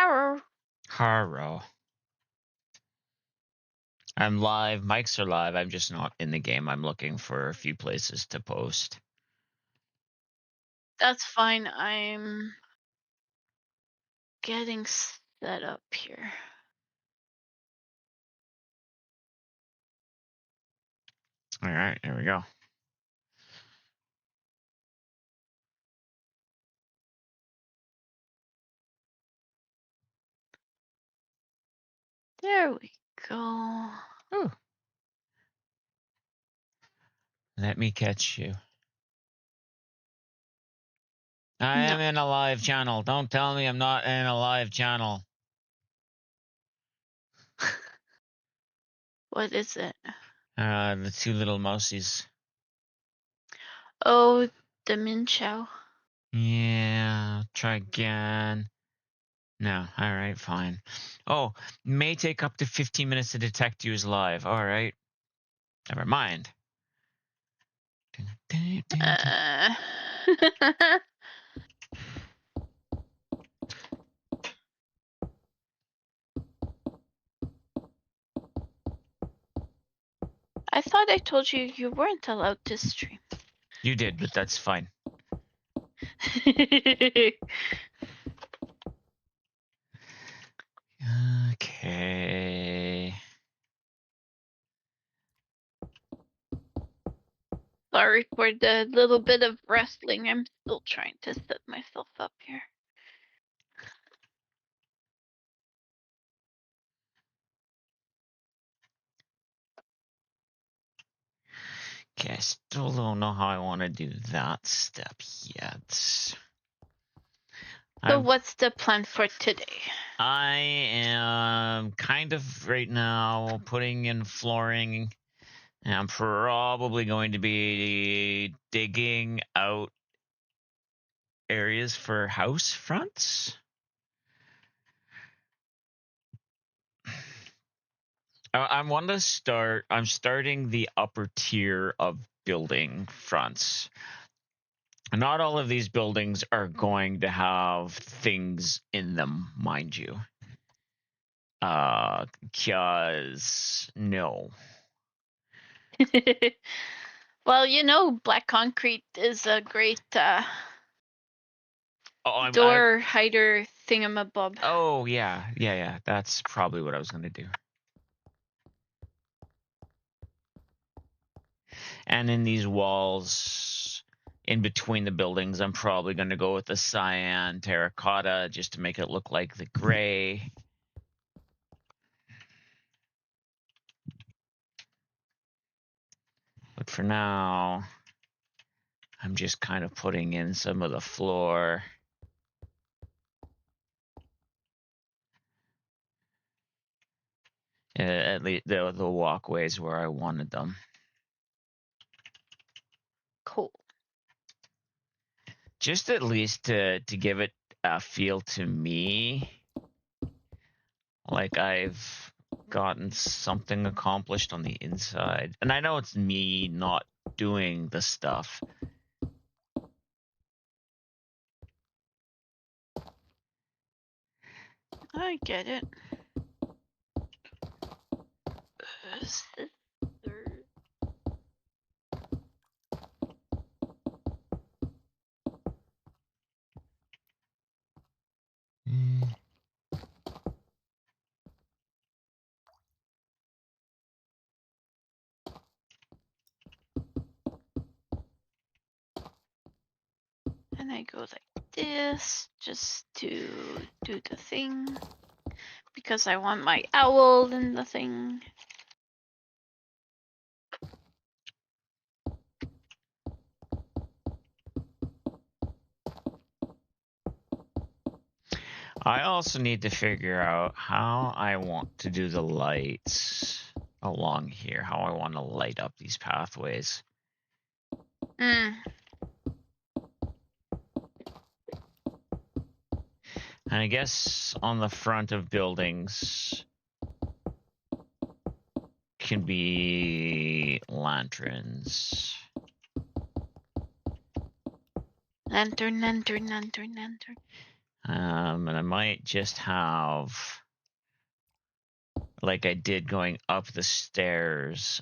Hello. Haro. I'm live. Mics are live. I'm just not in the game. I'm looking for a few places to post. That's fine. I'm getting set up here. All right, there we go. There we go. Ooh. Let me catch you. I am in a live channel. Don't tell me I'm not in a live channel. What is it? The two little mousies. Oh, the Min Chow. Yeah, try again. No, all right, fine. Oh, may take up to 15 minutes to detect you as live. All right. Never mind. I thought I told you you weren't allowed to stream. You did, but that's fine. Okay. Sorry for the little bit of wrestling. I'm still trying to set myself up here. Okay, I still don't know how I want to do that step yet. So what's the plan for today? I am kind of right now putting in flooring. And I'm probably going to be digging out areas for house fronts. I'm starting the upper tier of building fronts. Not all of these buildings are going to have things in them, mind you. Because no. Well, you know, black concrete is a great door hider thingamabob. Oh, yeah. That's probably what I was going to do. And in these walls, in between the buildings, I'm probably going to go with the cyan terracotta just to make it look like the gray. But for now, I'm just kind of putting in some of the floor. At least the walkways where I wanted them. Cool. Just at least to give it a feel to me, like I've gotten something accomplished on the inside. And I know it's me not doing the stuff. I get it. And I go like this just to do the thing because I want my owl in the thing. I also need to figure out how I want to do the lights along here, how I want to light up these pathways. And I guess on the front of buildings can be lanterns. Lantern. And I might just have, like I did going up the stairs,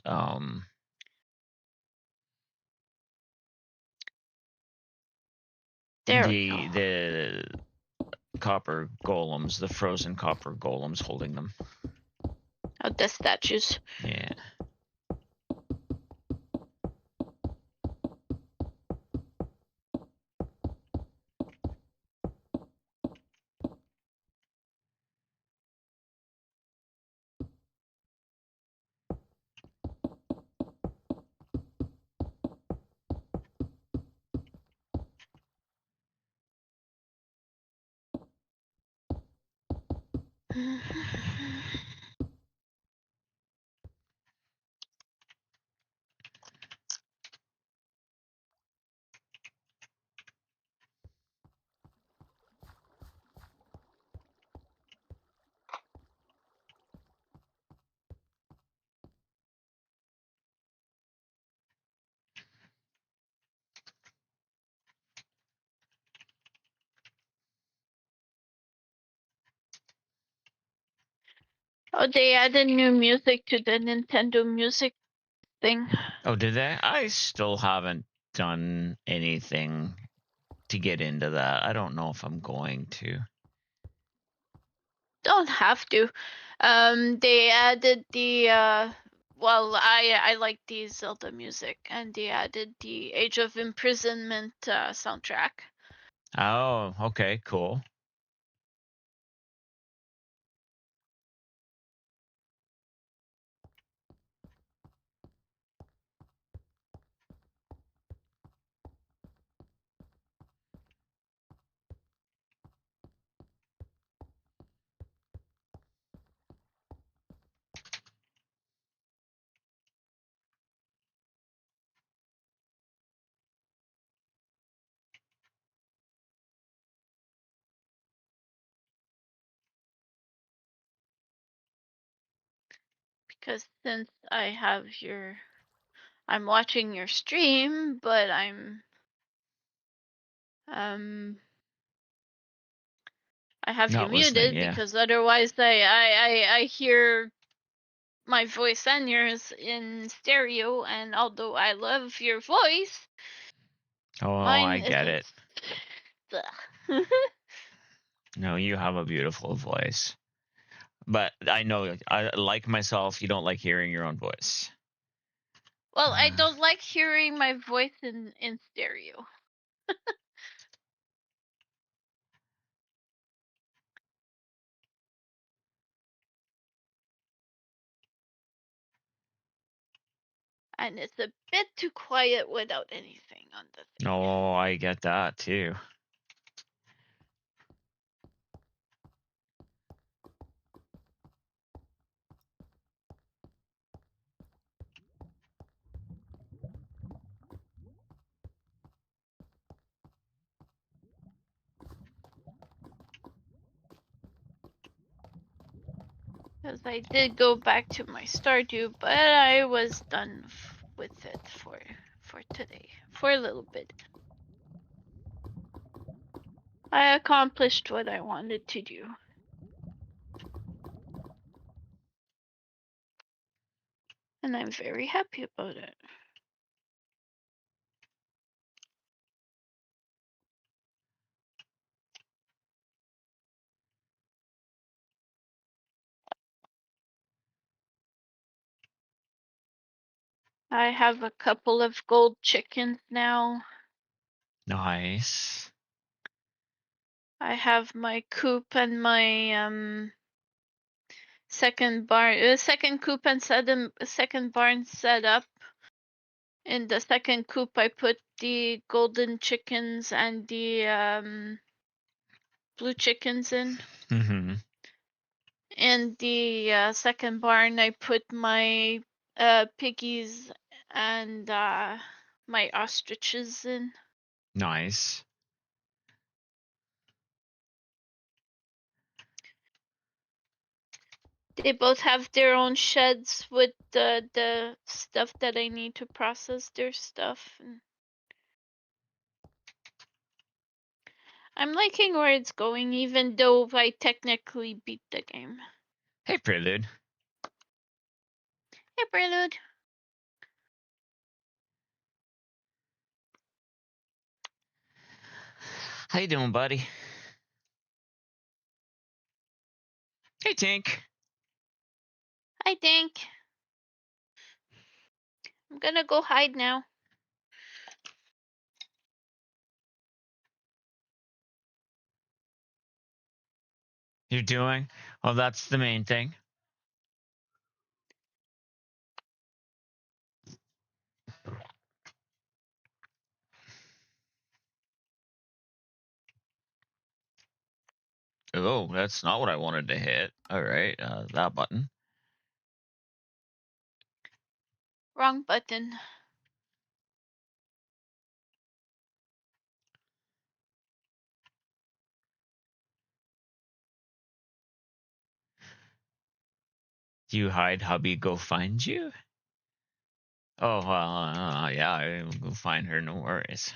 There we go. the copper golems, the frozen copper golems holding them. Oh, the statues. Yeah. Oh, they added new music to the Nintendo Music thing. Oh, did they? I still haven't done anything to get into that. I don't know if I'm going to. Don't have to. They added the well, I like the Zelda music, and they added the Age of Imprisonment soundtrack. Oh, okay, cool. Because since I have I'm watching your stream, but I'm I have you Not listening, muted yeah. because otherwise I hear my voice and yours in stereo, and although I love your voice, Oh, mine I get isn't. it. No, you have a beautiful voice. But I know, I like myself, you don't like hearing your own voice. Well, I don't like hearing my voice in stereo. And it's a bit too quiet without anything on the thing. No, I get that too. Because I did go back to my Stardew, but I was done with it for today, for a little bit. I accomplished what I wanted to do. And I'm very happy about it. I have a couple of gold chickens now. Nice. I have my coop and my second barn, second coop and second barn set up. In the second coop, I put the golden chickens and the blue chickens in. Mm-hmm. In the second barn, I put my piggies and my ostriches in. Nice. They both have their own sheds with the stuff that I need to process their stuff. I'm liking where it's going, even though I technically beat the game. Hey, Prelude. Hey, Prelude. How you doing, buddy? Hey, Tink. Hi, Dink. I'm gonna go hide now. You're doing? Well, that's the main thing. Oh, that's not what I wanted to hit. All right, that button. Wrong button. Do you hide? Hubby go find you? Oh, well, yeah, I'll go find her. No worries.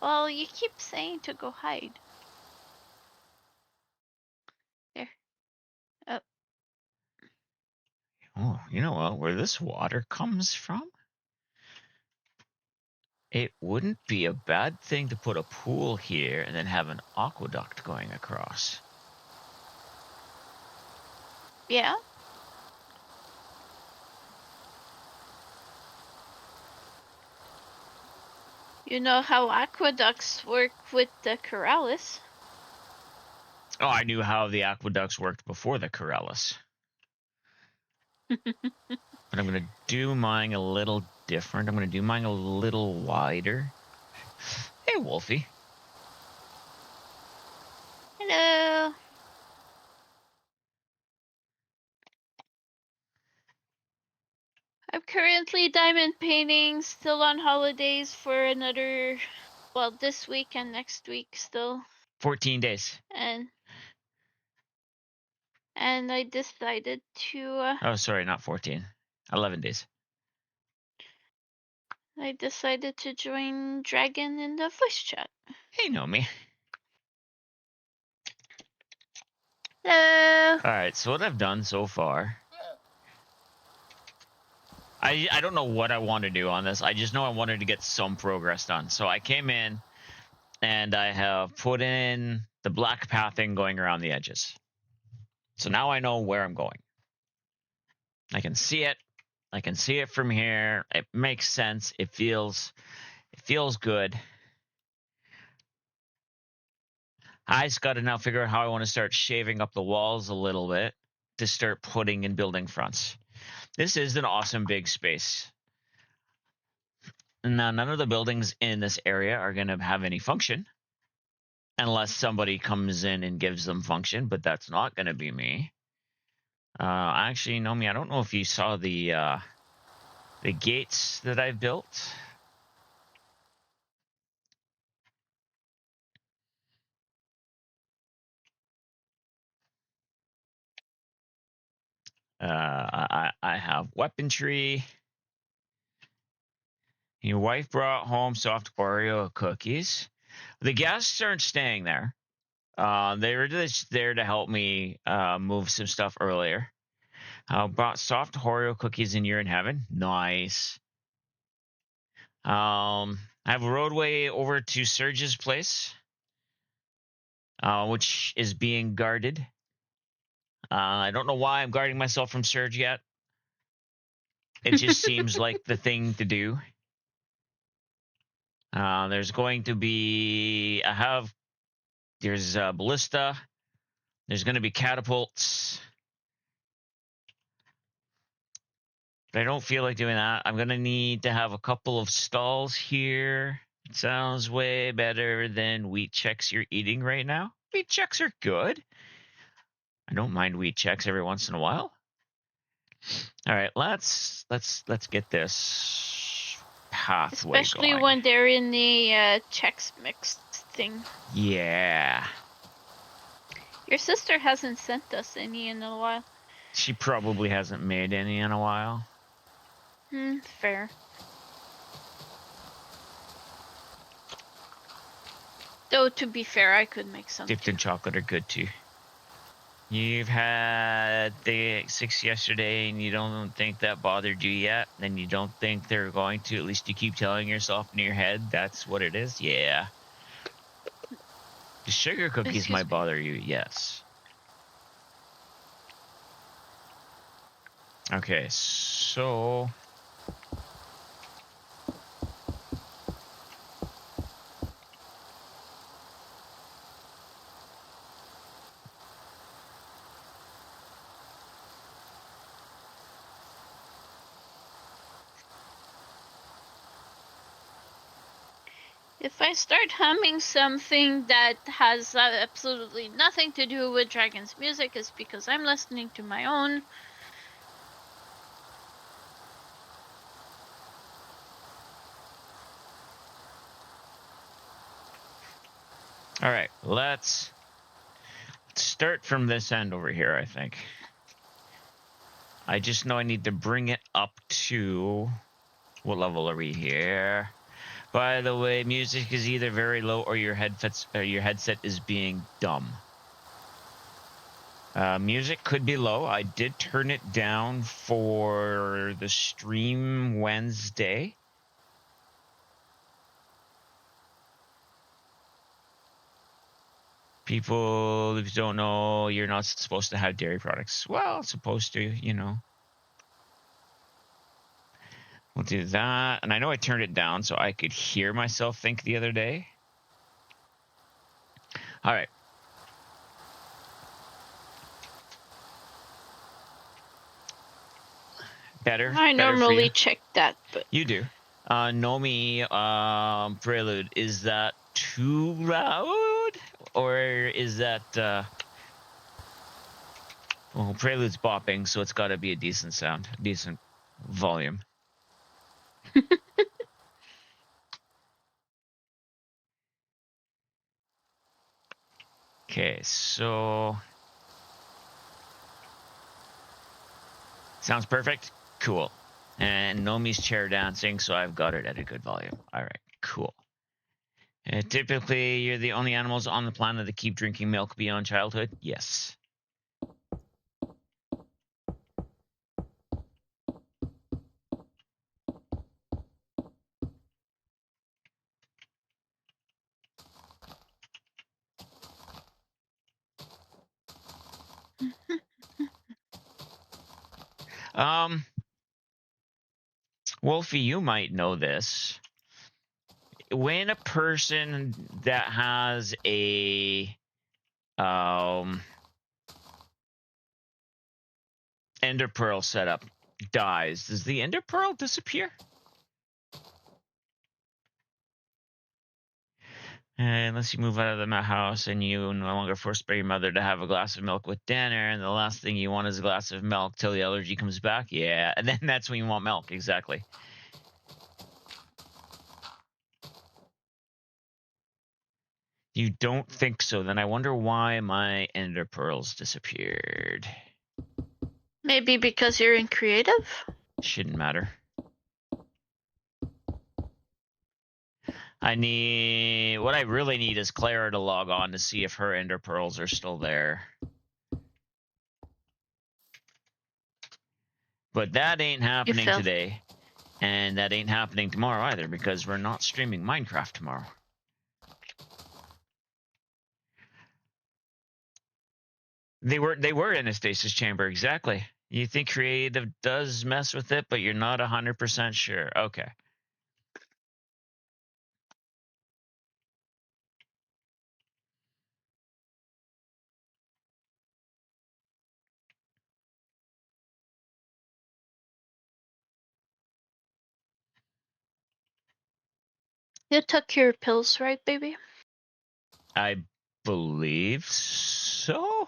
Well, you keep saying to go hide. There. Oh, you know what? Where this water comes from? It wouldn't be a bad thing to put a pool here and then have an aqueduct going across. Yeah. You know how aqueducts work with the Corrales. Oh, I knew how the aqueducts worked before the Corrales. But I'm going to do mine a little different. I'm going to do mine a little wider. Hey, Wolfie. Hello. I'm currently diamond painting, still on holidays for another, well, this week and next week still. 14 days. And I decided to, Oh, sorry, not 14. 11 days. I decided to join Dragon in the voice chat. Hey, Nomi. Hello. All right, so what I've done so far, I don't know what I want to do on this. I just know I wanted to get some progress done. So I came in and I have put in the black pathing going around the edges. So now I know where I'm going. I can see it. I can see it from here. It makes sense. It feels good. I just got to now figure out how I want to start shaving up the walls a little bit to start putting in building fronts. This is an awesome big space. Now, none of the buildings in this area are going to have any function unless somebody comes in and gives them function, but that's not going to be me. Actually, Nomi, I don't know if you saw the gates that I've built. I have weaponry. Your wife brought home soft Oreo cookies. The guests aren't staying there. They were just there to help me move some stuff earlier. Brought soft Oreo cookies and you're in heaven. Nice. I have a roadway over to Serge's place, which is being guarded. I don't know why I'm guarding myself from Serge yet. It just seems like the thing to do. There's going to be there's ballista. There's going to be catapults. But I don't feel like doing that. I'm going to need to have a couple of stalls here. It sounds way better than wheat checks you're eating right now. Wheat checks are good. I don't mind wheat checks every once in a while. All right, let's get this pathway Especially going. when they're in the Chex Mix thing. Yeah. Your sister hasn't sent us any in a while. She probably hasn't made any in a while. Fair. Though to be fair, I could make some Dipped too. in chocolate are good too. You've had the 6 yesterday and you don't think that bothered you yet, and you don't think they're going to, at least you keep telling yourself in your head that's what it is? Yeah. The sugar cookies Excuse might me. bother you, yes. Okay, so If I start humming something that has absolutely nothing to do with Dragon's music, it's because I'm listening to my own. all right, let's start from this end over here, I think. I just know I need to bring it up to, what level are we here? By the way, music is either very low or your headset is being dumb. Music could be low. I did turn it down for the stream Wednesday. People, if you don't know, you're not supposed to have dairy products. Well, supposed to, you know. We'll do that. And I know I turned it down so I could hear myself think the other day. All right. Better. I Better for you. normally check that, but You do. Nomi Prelude, is that too loud? Or is that well, Prelude's bopping, so it's gotta be a decent sound, decent volume. Okay, so sounds perfect. Cool. And Nomi's chair dancing, so I've got it at a good volume. All right, cool. Typically, you're the only animals on the planet that keep drinking milk beyond childhood? Yes. Wolfie, you might know this. When a person that has a ender pearl setup dies, does the ender pearl disappear? Unless you move out of the house and you no longer force your mother to have a glass of milk with dinner, and the last thing you want is a glass of milk till the allergy comes back. Yeah, and then that's when you want milk. Exactly. You don't think so? Then I wonder why my ender pearls disappeared. maybe because you're in creative? Shouldn't matter. What I really need is Clara to log on to see if her ender pearls are still there. But that ain't happening today. And that ain't happening tomorrow either, because we're not streaming Minecraft tomorrow. They were in a stasis chamber, exactly. You think creative does mess with it, but you're not 100% sure. Okay. You took your pills, right, baby? I believe so.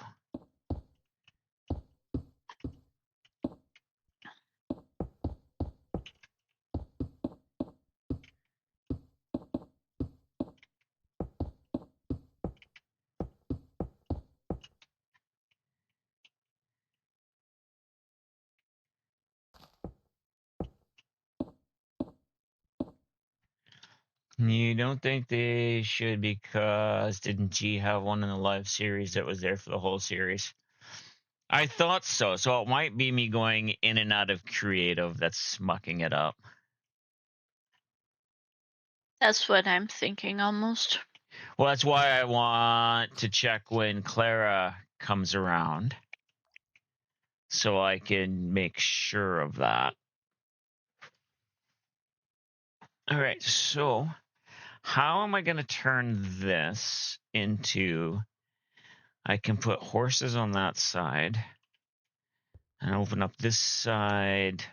You don't think they should because didn't G have one in the live series that was there for the whole series? I thought so. So it might be me going in and out of creative that's mucking it up. That's what I'm thinking almost. Well, that's why I want to check when Clara comes around so I can make sure of that. All right, so how am I going to turn this into... I can put horses on that side and open up this side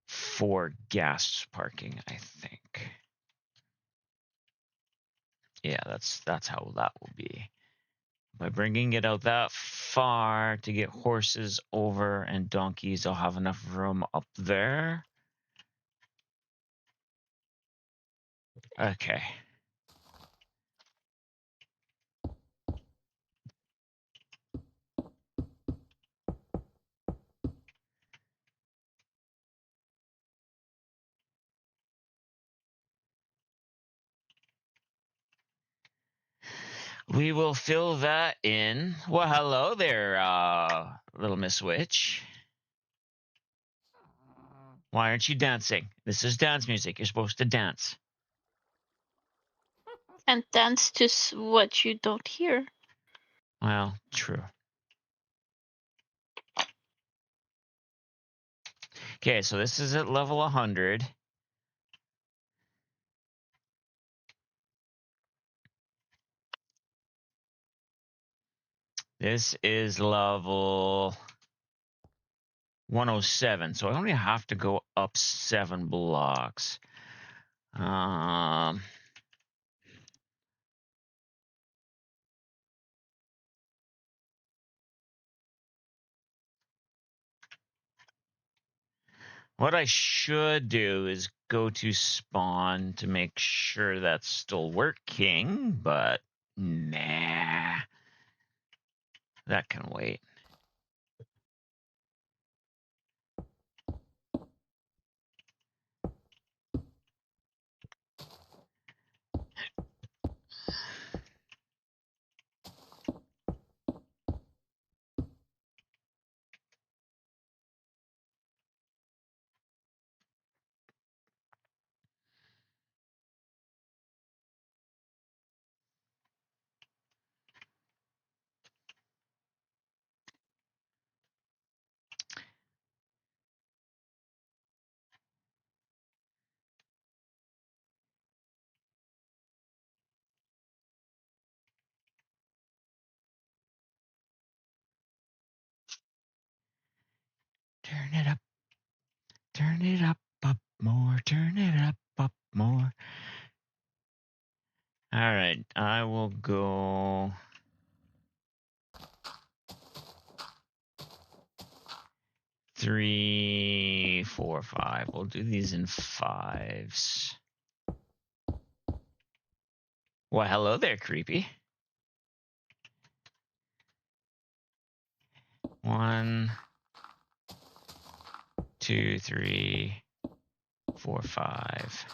for gas parking, I think. Yeah, that's how that will be. By bringing it out that far to get horses over and donkeys, I'll have enough room up there. Okay. We will fill that in. Well, hello there, little Miss Witch. Why aren't you dancing? This is dance music. You're supposed to dance. And dance to what you don't hear. Well, true. Okay, so this is at level 100. This is level 107, so I only have to go up 7 blocks. What I should do is go to spawn to make sure that's still working, but nah, that can wait. Turn it up more, turn it up more. All right, I will go. 3, 4, 5. We'll do these in 5s. Well, hello there, creepy. 1, 2, 3, 4, 5.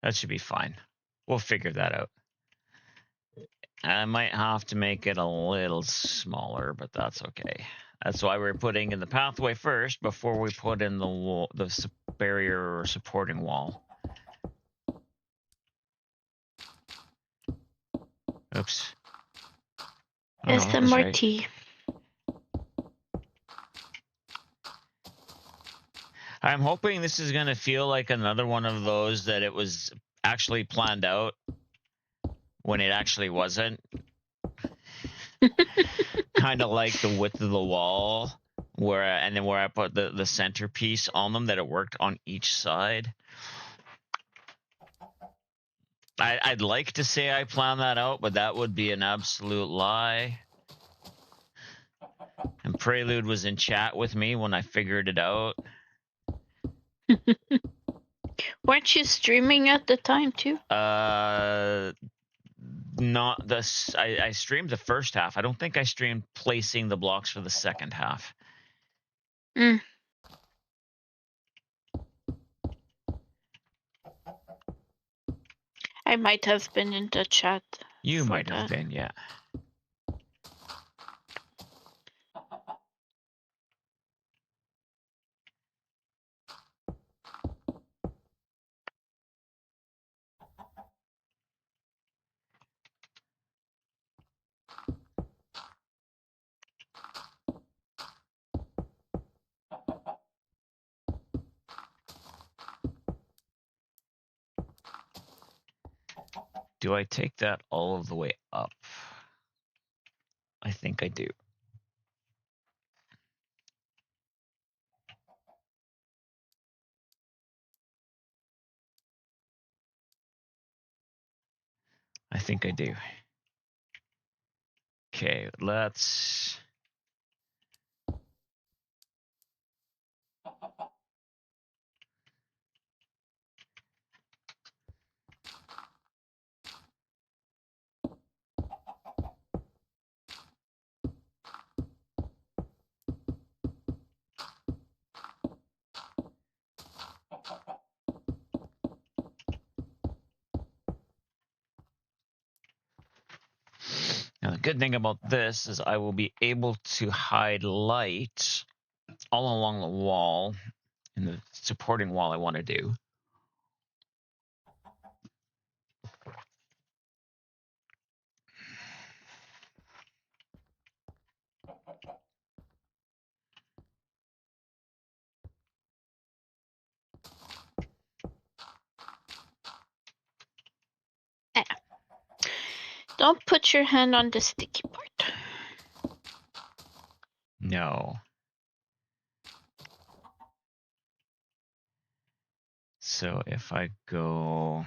That should be fine. We'll figure that out. I might have to make it a little smaller, but that's okay. That's why we're putting in the pathway first before we put in the wall, the barrier or supporting wall. Oops. Oh, no, that was right. SMRT. I'm hoping this is going to feel like another one of those that it was actually planned out when it actually wasn't. Kind of like the width of the wall, where I put the centerpiece on them, that it worked on each side. I'd like to say I planned that out, but that would be an absolute lie. And Prelude was in chat with me when I figured it out. Weren't you streaming at the time too? Not this. I streamed the first half. I don't think I streamed placing the blocks for the second half. Mm. I might have been in the chat. You for might have that. been, yeah. Do I take that all of the way up? I think I do. I think I do. Okay, let's... Now, the good thing about this is I will be able to hide light all along the wall and the supporting wall I want to do. Don't put your hand on the sticky part. No. So if I go...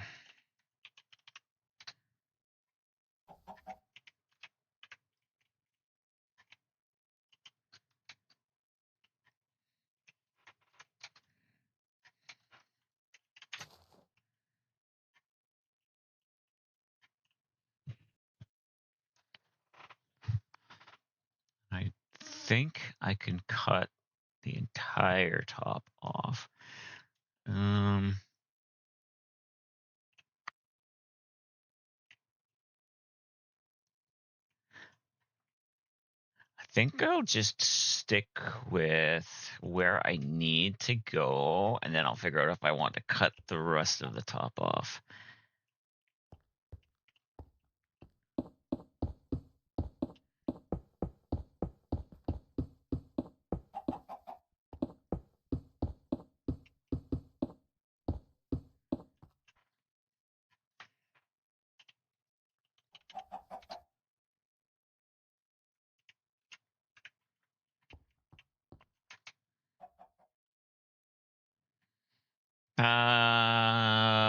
I think I can cut the entire top off. I think I'll just stick with where I need to go, and then I'll figure out if I want to cut the rest of the top off.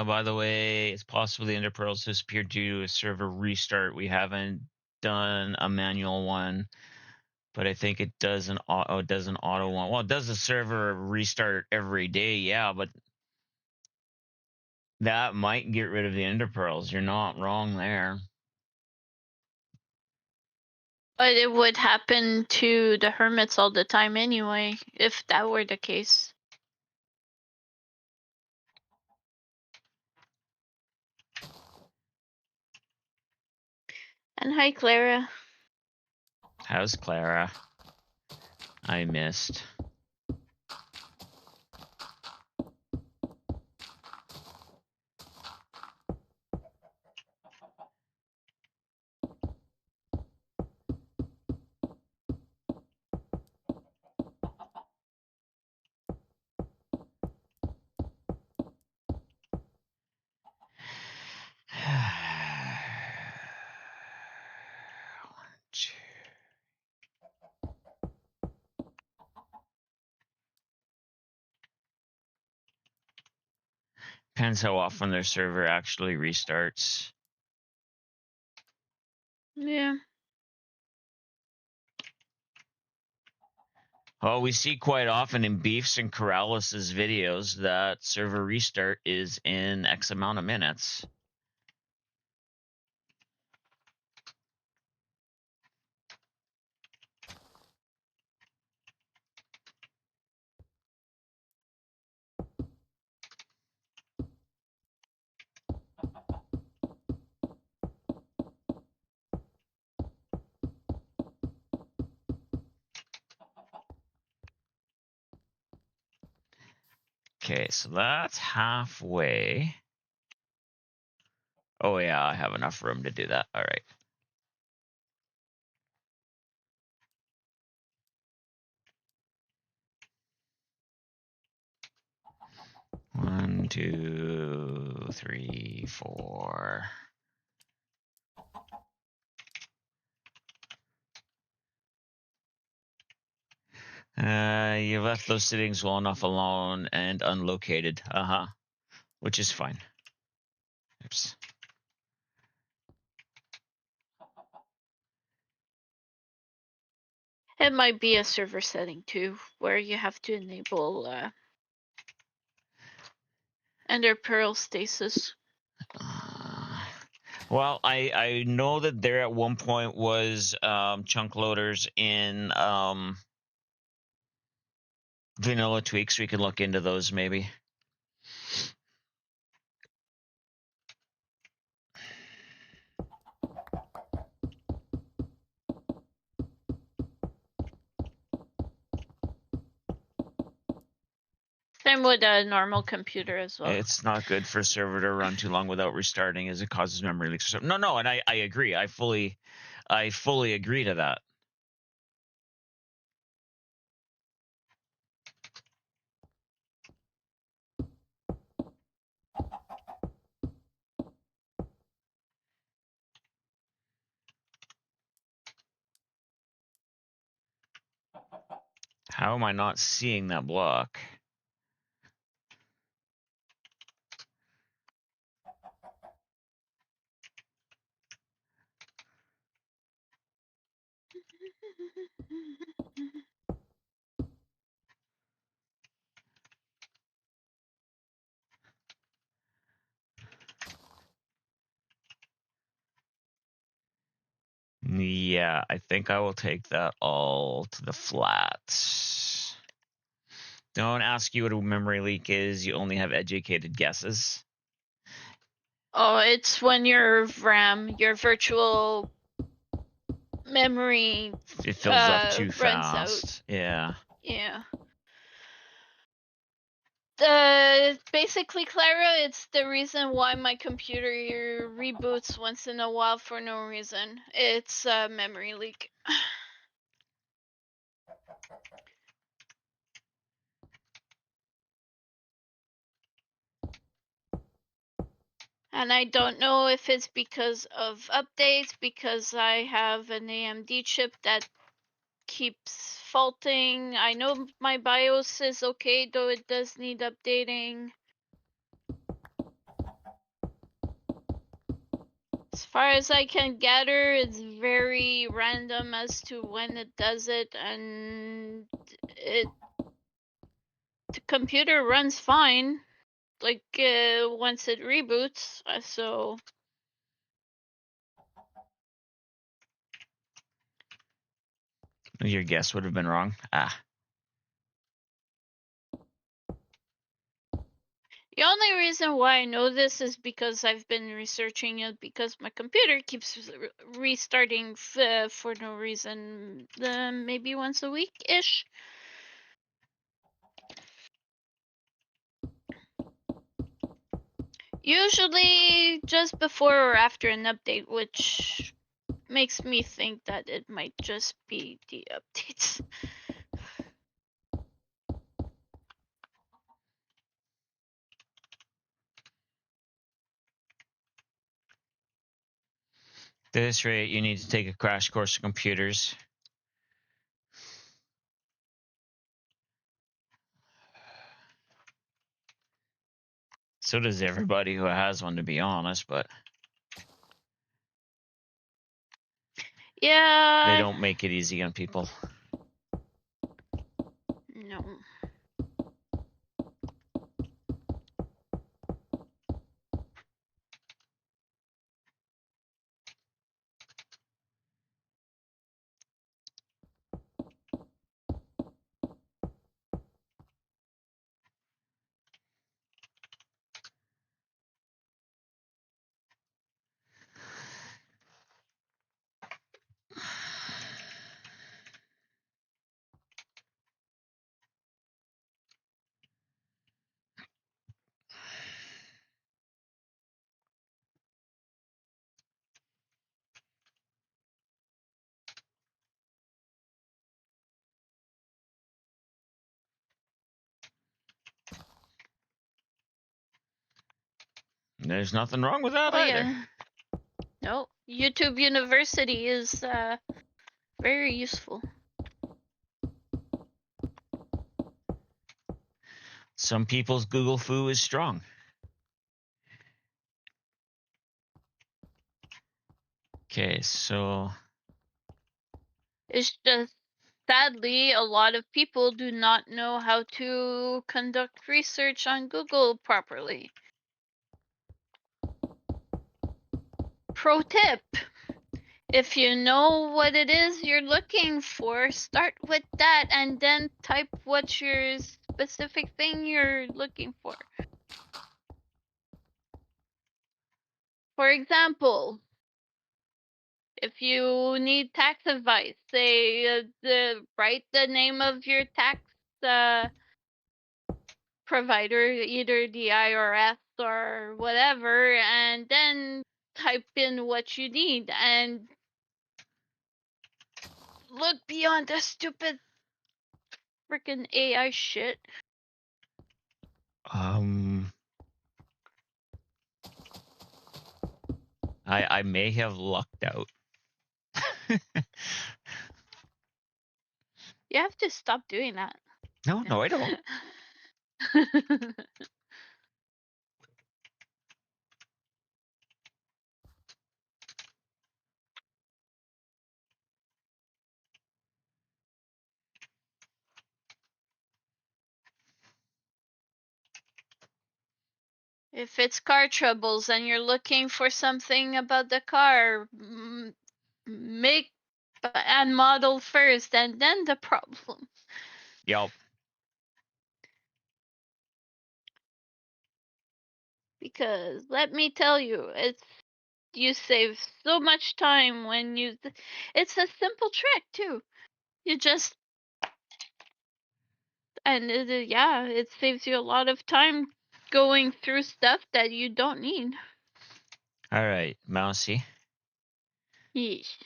By the way, it's possible the Ender Pearls disappeared due to a server restart. We haven't done a manual one, but I think it does an auto one. Well, it does a server restart every day, yeah, but that might get rid of the Ender Pearls. You're not wrong there. But it would happen to the hermits all the time anyway, if that were the case. And hi, Clara. How's Clara? I missed. Depends how often their server actually restarts. Yeah. Well, we see quite often in Beefs and Corrales' videos that server restart is in X amount of minutes. Okay, so that's halfway. Oh yeah, I have enough room to do that. All right. One, 2, 3, 4. You left those sittings well enough alone and unlocated. Which is fine. Oops. It might be a server setting too, where you have to enable Ender Pearl stasis. Well, I know that there at one point was chunk loaders in vanilla tweaks. We can look into those maybe. Same with a normal computer as well. It's not good for a server to run too long without restarting, as it causes memory leaks. No, and I agree. I fully agree to that. How am I not seeing that block? Yeah, I think I will take that all to the flats. Don't ask you what a memory leak is. You only have educated guesses. Oh, it's when your RAM, your virtual memory, It fills up too runs fast. out. Yeah. Yeah. Basically, Clara, it's the reason why my computer reboots once in a while for no reason. It's a memory leak. And I don't know if it's because of updates, because I have an AMD chip that keeps faulting. I know my BIOS is okay, though it does need updating. As far as I can gather, it's very random as to when it does it, and the computer runs fine, like once it reboots, so. Your guess would have been wrong. The only reason why I know this is because I've been researching it, because my computer keeps restarting for no reason, maybe once a week-ish. Usually just before or after an update, which makes me think that it might just be the updates. At this rate, you need to take a crash course of computers. So does everybody who has one, to be honest, but Yeah. they don't make it easy on people. No. There's nothing wrong with that Oh either. yeah. No. YouTube University is very useful. Some people's Google Foo is strong. Okay, so It's just sadly a lot of people do not know how to conduct research on Google properly. Pro tip. If you know what it is you're looking for, start with that and then type what your specific thing you're looking for. For example, if you need tax advice, say write the name of your tax provider, either the IRS or whatever, and then type in what you need and look beyond the stupid freaking AI shit. I may have lucked out. You have to stop doing that. No, I don't. If it's car troubles and you're looking for something about the car, make and model first and then the problem. Yep. Because let me tell you, you save so much time when it's a simple trick too. You just and yeah, it saves you a lot of time going through stuff that you don't need. All right, Mousy. Yeesh.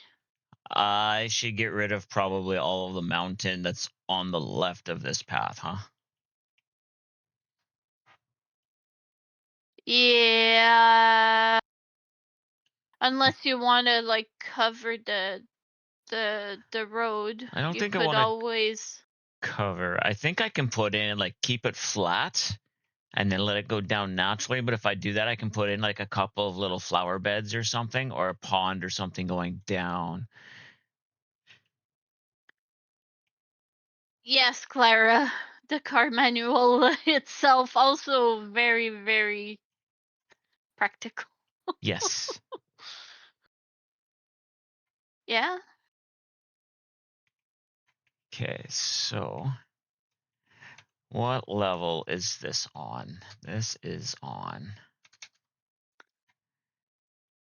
I should get rid of probably all of the mountain that's on the left of this path, huh? Yeah. Unless you want to like cover the road. I don't You think I could want to always cover. I think I can put in like keep it flat and then let it go down naturally. But if I do that, I can put in like a couple of little flower beds or something, or a pond or something going down. Yes, Clara. The car manual itself also very, very practical. Yes. Yeah. Okay, so what level is this on? This is on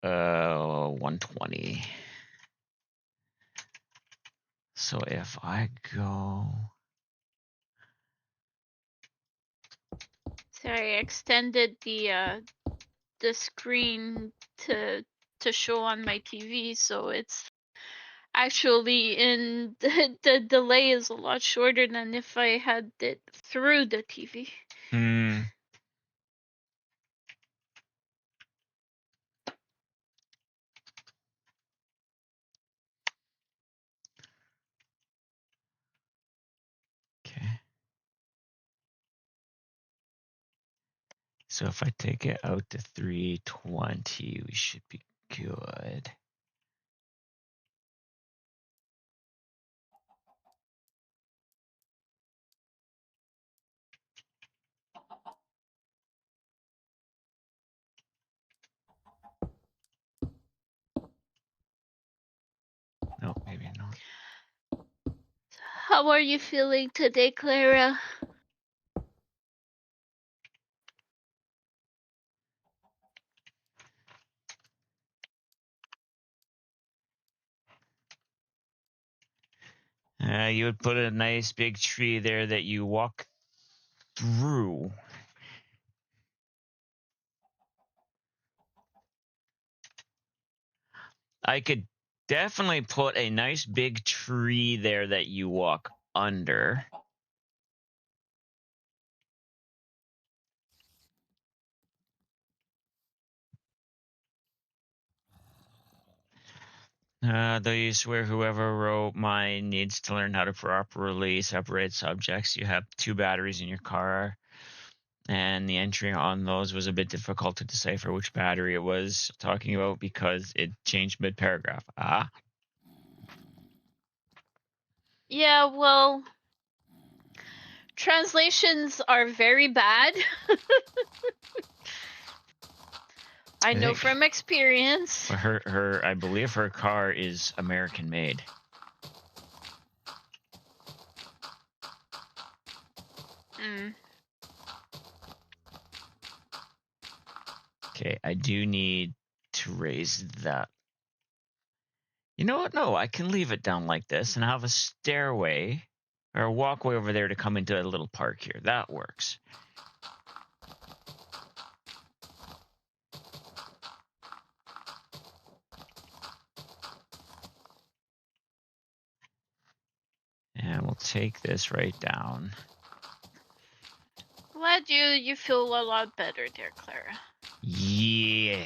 120. So if I go, Sorry, I extended the screen to show on my TV, so it's actually in the delay is a lot shorter than if I had it through the TV. okay. So if I take it out to 320, we should be good. No, maybe not. How are you feeling today, Clara? You would put a nice big tree there that you walk through. I could definitely put a nice big tree there that you walk under. Though you swear whoever wrote mine needs to learn how to properly separate subjects. You have 2 batteries in your car, and the entry on those was a bit difficult to decipher which battery it was talking about because it changed mid-paragraph. Ah. Yeah, well, translations are very bad. I know think from experience. I believe her car is American made. Okay, I do need to raise that. You know what? No, I can leave it down like this and have a stairway or a walkway over there to come into a little park here. That works. And we'll take this right down. Glad you feel a lot better there, Clara. Yeah.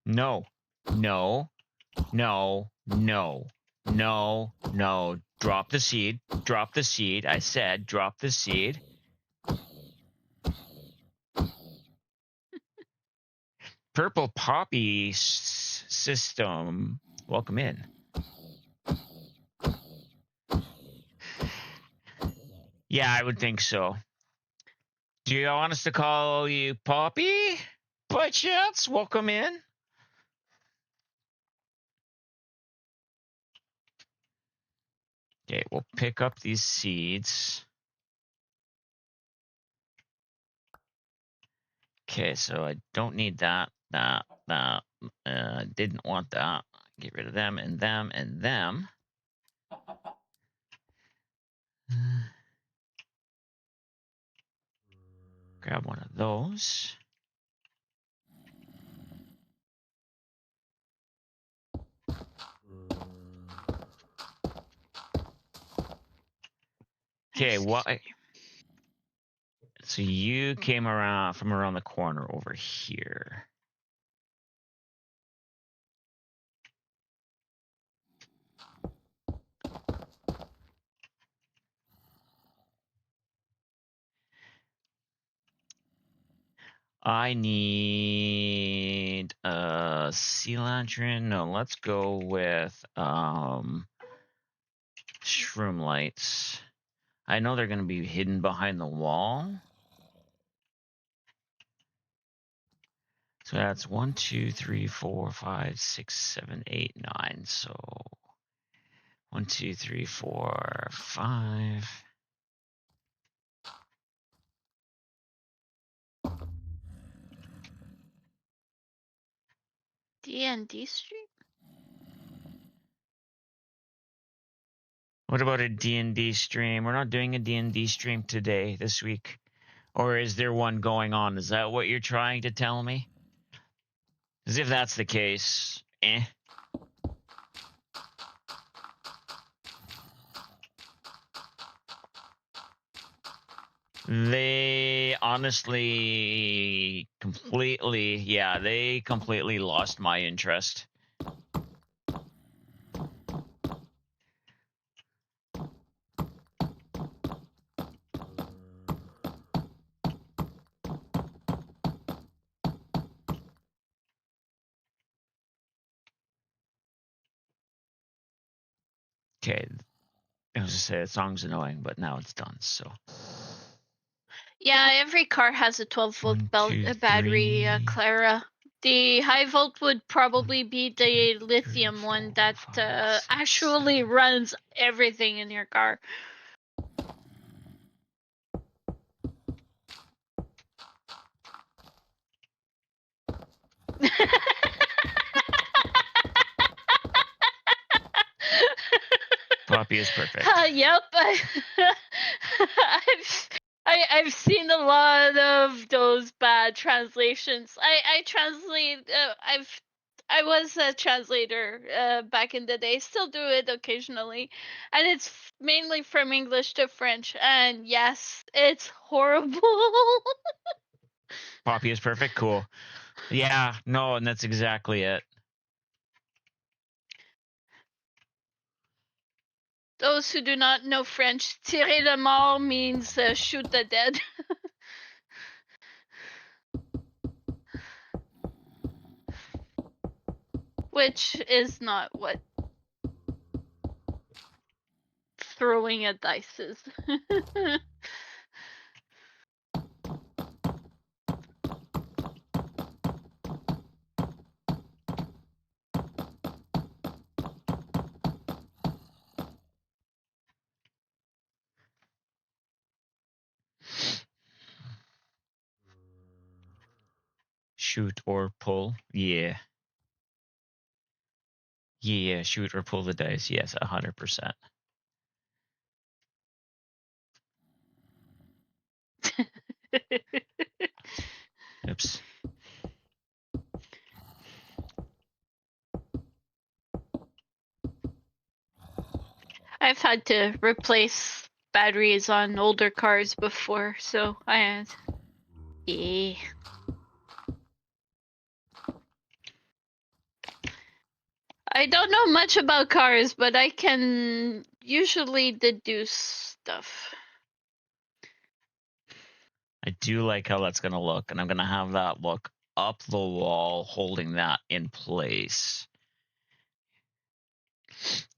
No. No. No. No. No. No. Drop the seed. Drop the seed. I said drop the seed. Purple Poppy system. Welcome in. Yeah, I would think so. Do you want us to call you Poppy? By chance, welcome in. Okay, we'll pick up these seeds. Okay, so I don't need that. Didn't want that. Get rid of them and them and them. Grab one of those. Okay, what? So you came around from around the corner over here. I need a sea lantern. No, let's go with shroom lights. I know they're going to be hidden behind the wall. So that's 1, 2, 3, 4, 5, 6, 7, 8, 9. So 1, 2, 3, 4, 5. D&D stream? What about a D&D stream? We're not doing a D&D stream today, this week. Or is there one going on? Is that what you're trying to tell me? As if that's the case, They honestly they completely lost my interest. Okay, I was gonna say the song's annoying, but now it's done. So Yeah, every car has a 12-volt 1, 2, battery, 3. Clara. The high volt would probably be the 2, 3, lithium 4, one that 5, 6, actually 7. runs everything in your car. Poppy is perfect. Yep. I've seen a lot of those bad translations. I translate. I was a translator back in the day. Still do it occasionally, and it's mainly from English to French. And yes, it's horrible. Poppy is perfect. Cool. Yeah. No, and that's exactly it. Those who do not know French, tirer le mort means shoot the dead. Which is not what throwing a dice is. Shoot or pull. Yeah. Yeah, shoot or pull the dice. Yes, 100%. Oops. I've had to replace batteries on older cars before, so I had. Yeah. I don't know much about cars, but I can usually deduce stuff. I do like how that's going to look, and I'm going to have that look up the wall, holding that in place.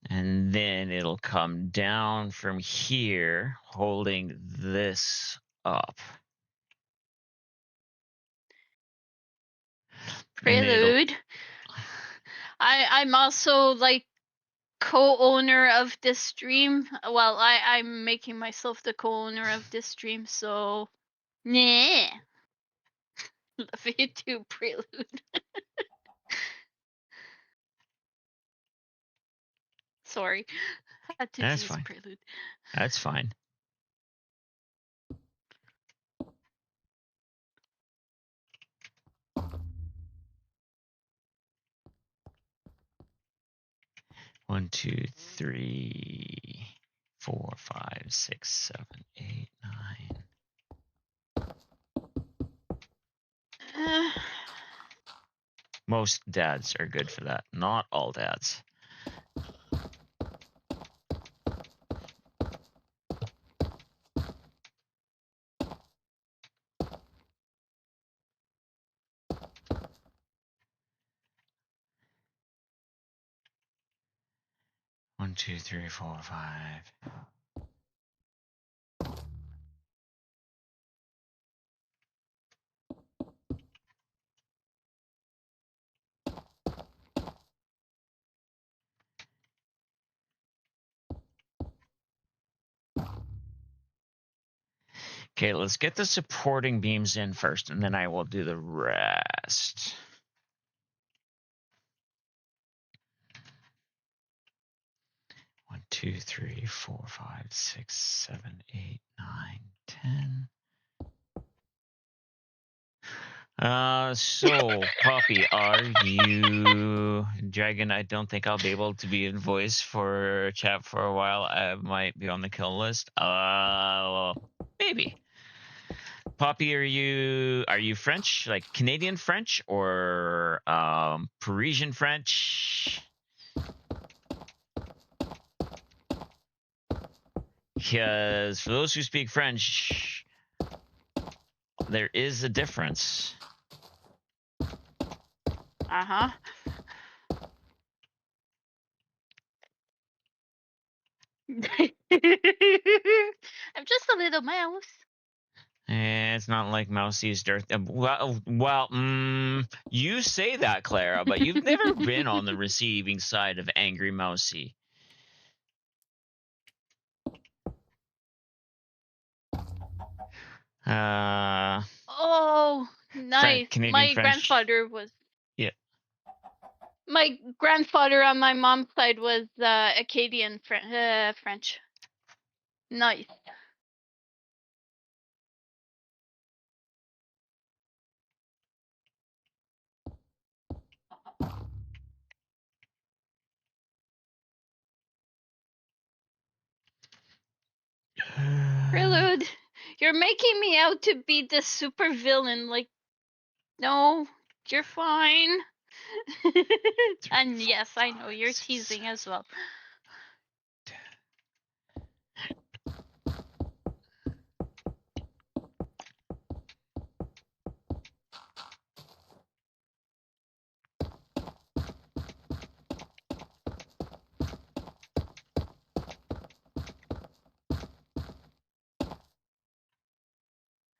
And then it'll come down from here, holding this up. Prelude. I'm also like co-owner of this stream. Well, I'm making myself the co-owner of this stream, so yeah. Love you too, Prelude. Sorry, had to That's use fine. Prelude. That's fine. One, 2, 3, 4, 5, 6, 7, 8, 9. Most dads are good for that. Not all dads. One, 2, 3, 4, 5. Okay, let's get the supporting beams in first, and then I will do the rest. One, 2, 3, 4, 5, 6, 7, 8, 9, 10. So Poppy, are you Dragon? I don't think I'll be able to be in voice for chat for a while. I might be on the kill list. Maybe. Poppy, are you French, like Canadian French or Parisian French? Because for those who speak French, there is a difference. Uh-huh. I'm just a little mouse. It's not like Mousie's dirt. You say that, Clara, but you've never been on the receiving side of angry Mousie. Oh, nice. Canadian My French. grandfather was. Yeah. My grandfather on my mom's side was Acadian French. Nice. Prelude, you're making me out to be the super villain. Like, no, you're fine. And yes, I know you're teasing as well.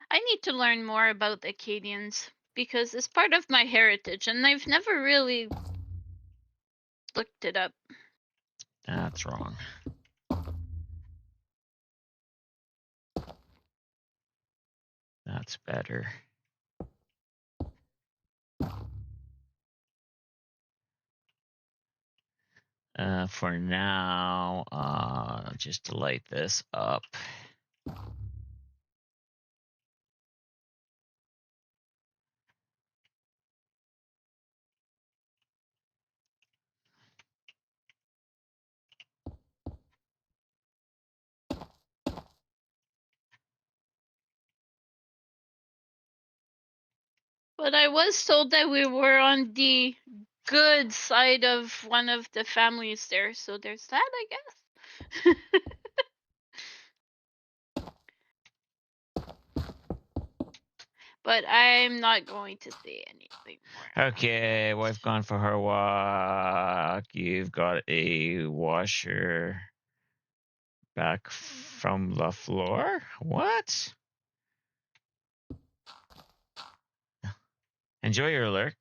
I need to learn more about Acadians because it's part of my heritage and I've never really looked it up. That's wrong. That's better. For now, just to light this up. But I was told that we were on the good side of one of the families there, so there's that, I guess. But I'm not going to say anything more. Okay, wife gone for her walk. You've got a washer back from the floor? What? Enjoy your lurk.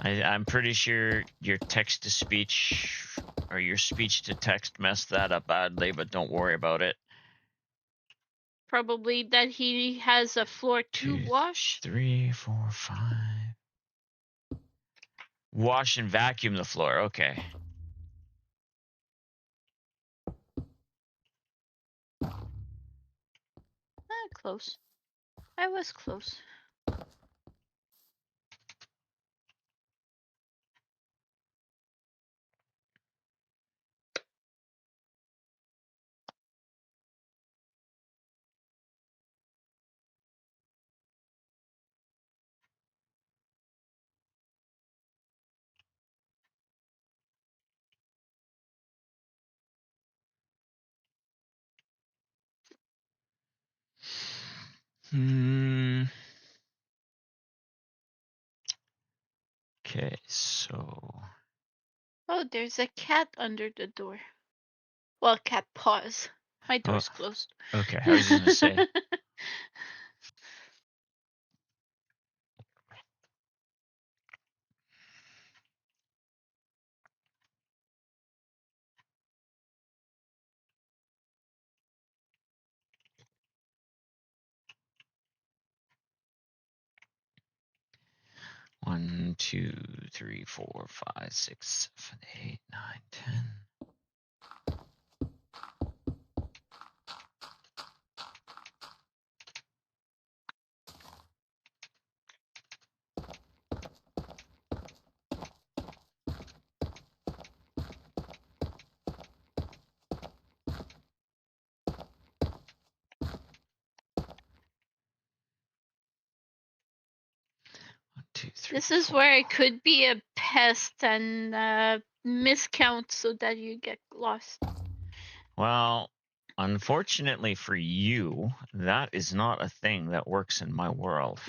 I'm pretty sure your text to speech or your speech to text messed that up badly, but don't worry about it. Probably that he has a floor to wash. 3, 4, 5. Wash and vacuum the floor. Okay. Close. I was close. Okay, so. Oh, there's a cat under the door. Well, cat paws. My door's closed. Okay, I was just gonna say. One, 2, 3, 4, 5, 6, 7, 8, 9, 10. 1, 2, 3, This is 4. where I could be a pest and miscount so that you get lost. Well, unfortunately for you, that is not a thing that works in my world.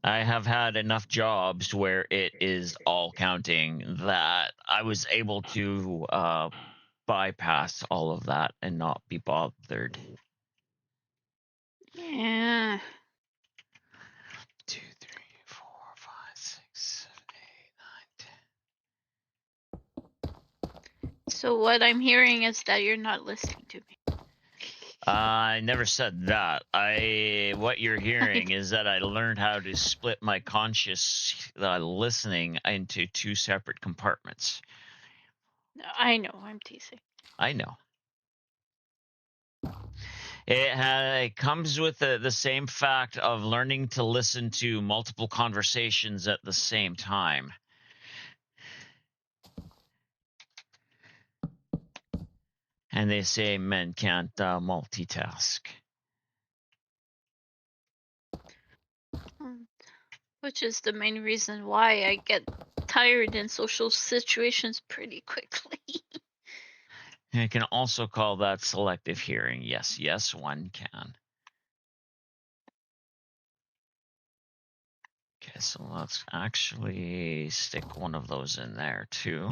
I have had enough jobs where it is all counting that I was able to bypass all of that and not be bothered. Yeah. 2, 3, 4, 5, 6, 7, 8, 9, 10. So what I'm hearing is that you're not listening to me. I never said that. What you're hearing is that I learned how to split my conscious listening into 2 separate compartments. I know, I'm teasing. I know. It comes with the same fact of learning to listen to multiple conversations at the same time. And they say men can't multitask. Which is the main reason why I get tired in social situations pretty quickly. And you can also call that selective hearing. Yes, one can. Okay, so let's actually stick one of those in there too.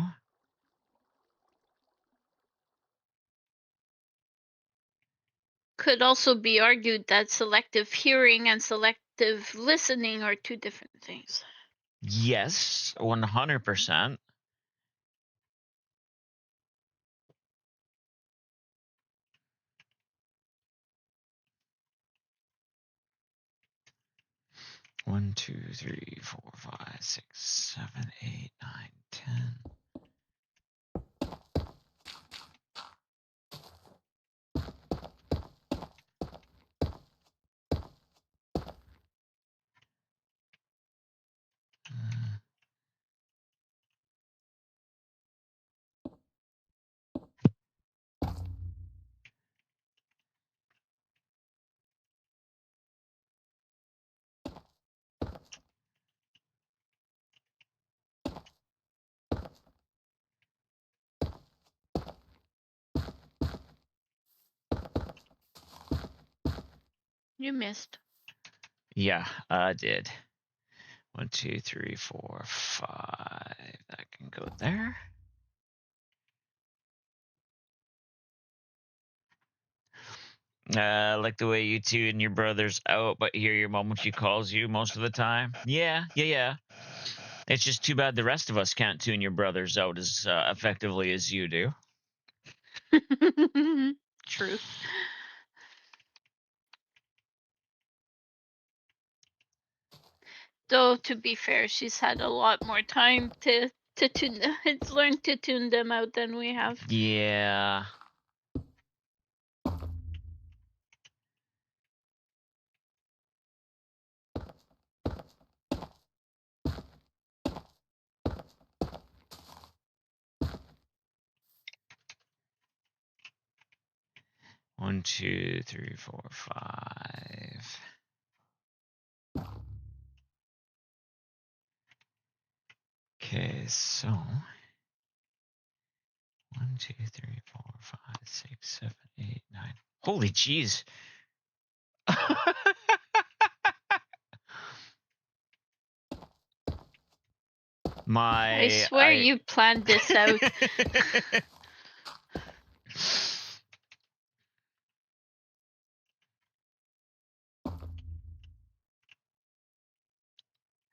Could also be argued that selective hearing and selective listening are 2 different things. Yes, 100%. One, 2, 3, 4, 5, 6, 7, 8, 9, 10. You missed. Yeah, I did. 1, 2, 3, 4, 5. That can go there. I like the way you tune your brother's out, but hear your mom when she calls you most of the time. Yeah. It's just too bad the rest of us can't tune your brothers out as effectively as you do. Truth. Though to be fair, she's had a lot more time to tune it's learned to tune them out than we have. Yeah. One, 2, 3, 4, 5. Okay, so 1, 2, 3, 4, 5, 6, 7, 8, 9. Holy jeez. I swear you planned this out.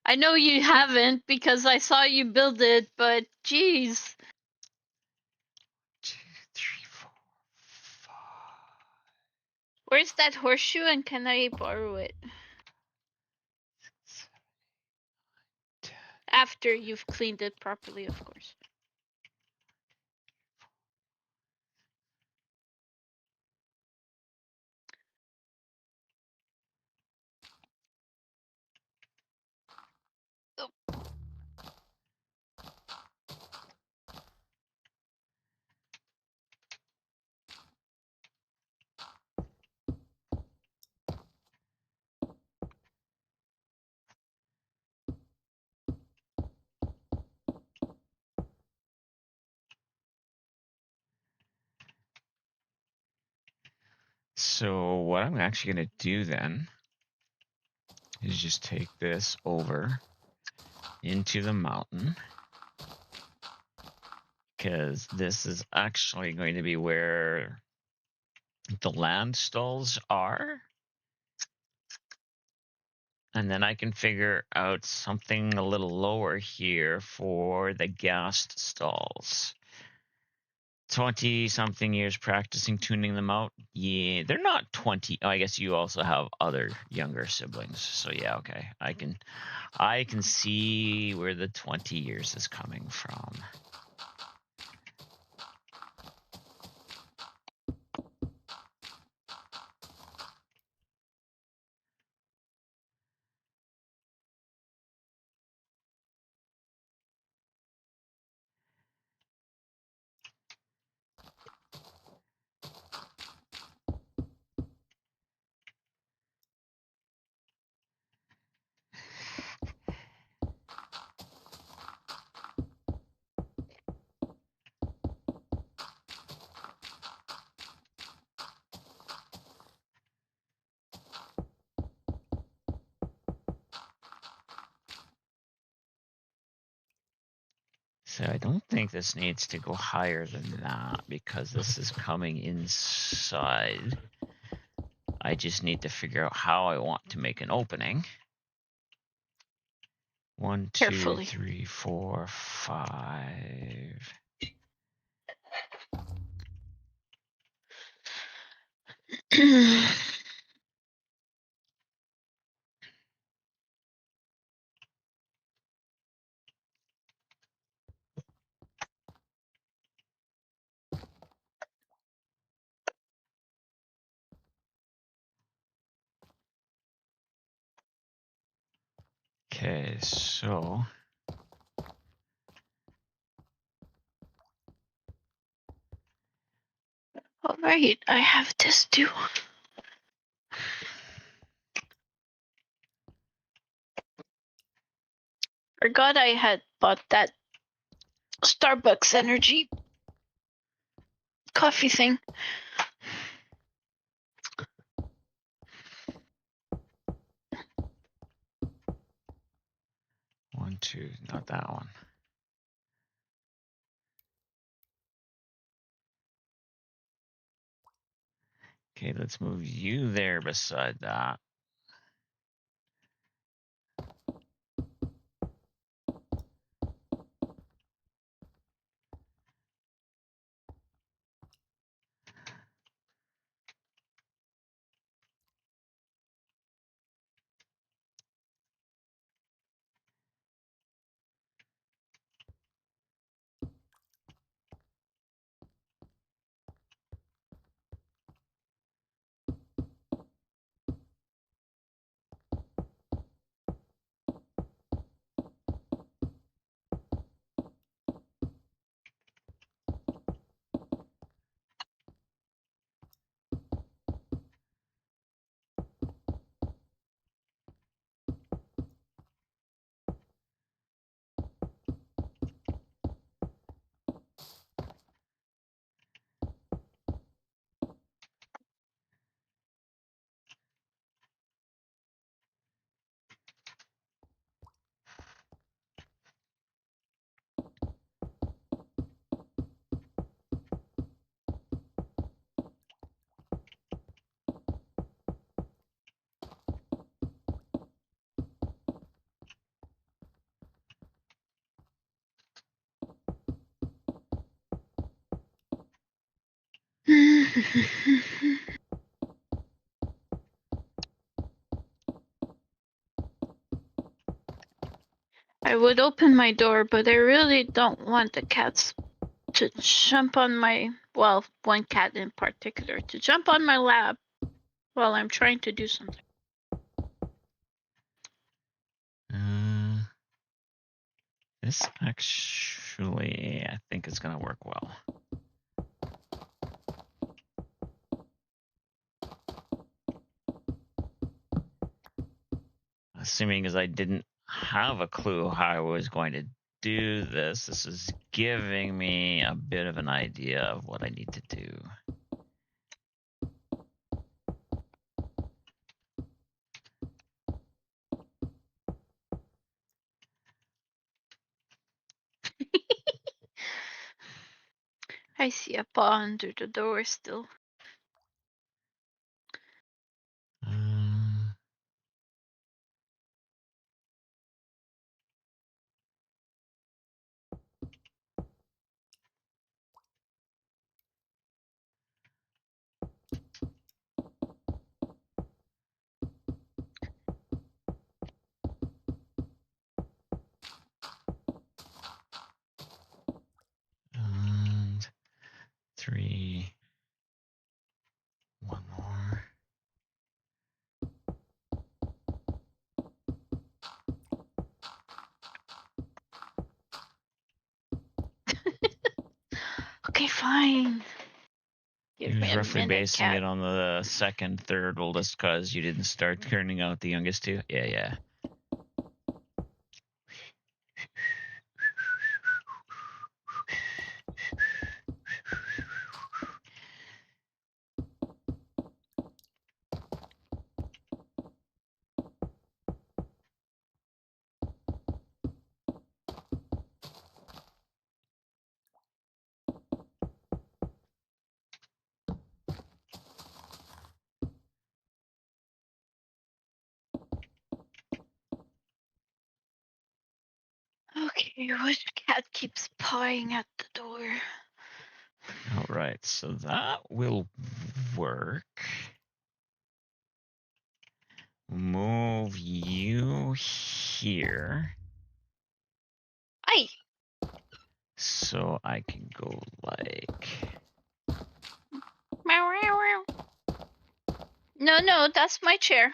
I know you haven't because I saw you build it, but geez. 2, 3, 4, 5. Where's that horseshoe and can I borrow it? 6, 7, 8, 9, 10. After you've cleaned it properly, of course. So what I'm actually going to do then is just take this over into the mountain, because this is actually going to be where the land stalls are. And then I can figure out something a little lower here for the ghast stalls. 20-something years practicing tuning them out. Yeah, they're not 20. Oh, I guess you also have other younger siblings. So yeah, okay. I can see where the 20 years is coming from. So I don't think this needs to go higher than that, because this is coming inside. I just need to figure out how I want to make an opening. 1, 2, Carefully. 3, 4, 5. Okay, so All right, I have this too. Forgot I had bought that Starbucks energy coffee thing. one, two, not that one. Okay, let's move you there beside that. I would open my door, but I really don't want the cats to jump on my, well, one cat in particular, to jump on my lap while I'm trying to do something. This actually, I think is going to work well. Assuming as I didn't have a clue how I was going to do this, this is giving me a bit of an idea of what I need to do. I see a paw under the door still. And 3. One more. Okay, fine. Give He me was a roughly minute, basing cat. it on the second, third oldest because you didn't start turning out the youngest two. Yeah. Okay, which cat keeps pawing at the door? All right, so that will work. Move you here. Aye. So I can go like. Meow, meow, meow. No, that's my chair.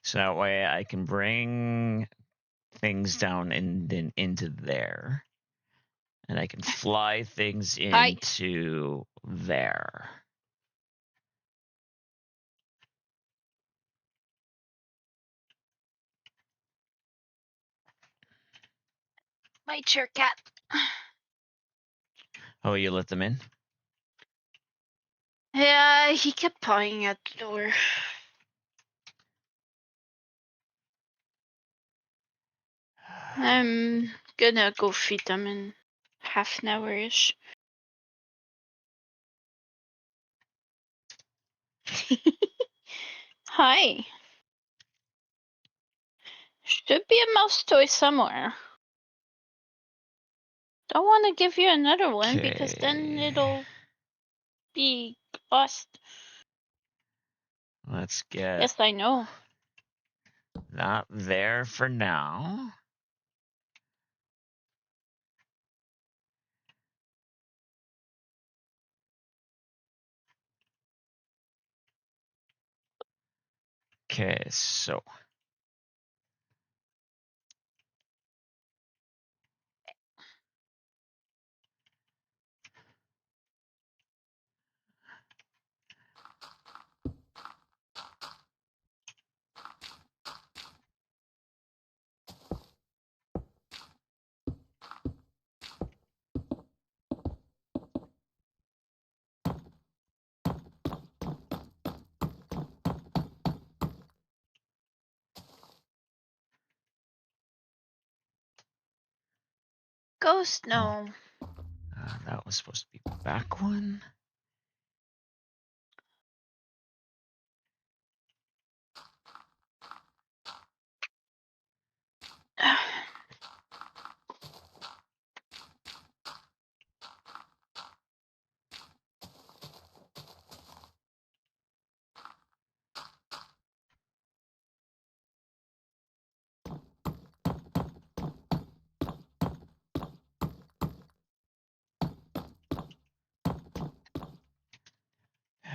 So that way I can bring things down and into there. And I can fly things into there. My chair, cat. Oh, you let them in? Yeah, he kept pawing at the door. I'm gonna go feed them in half an hour-ish. Hi. Should be a mouse toy somewhere. Don't want to give you another one because then it'll be lost. Let's get Yes, I know. that there for now. Okay, so Ghost, no. that was supposed to be back one.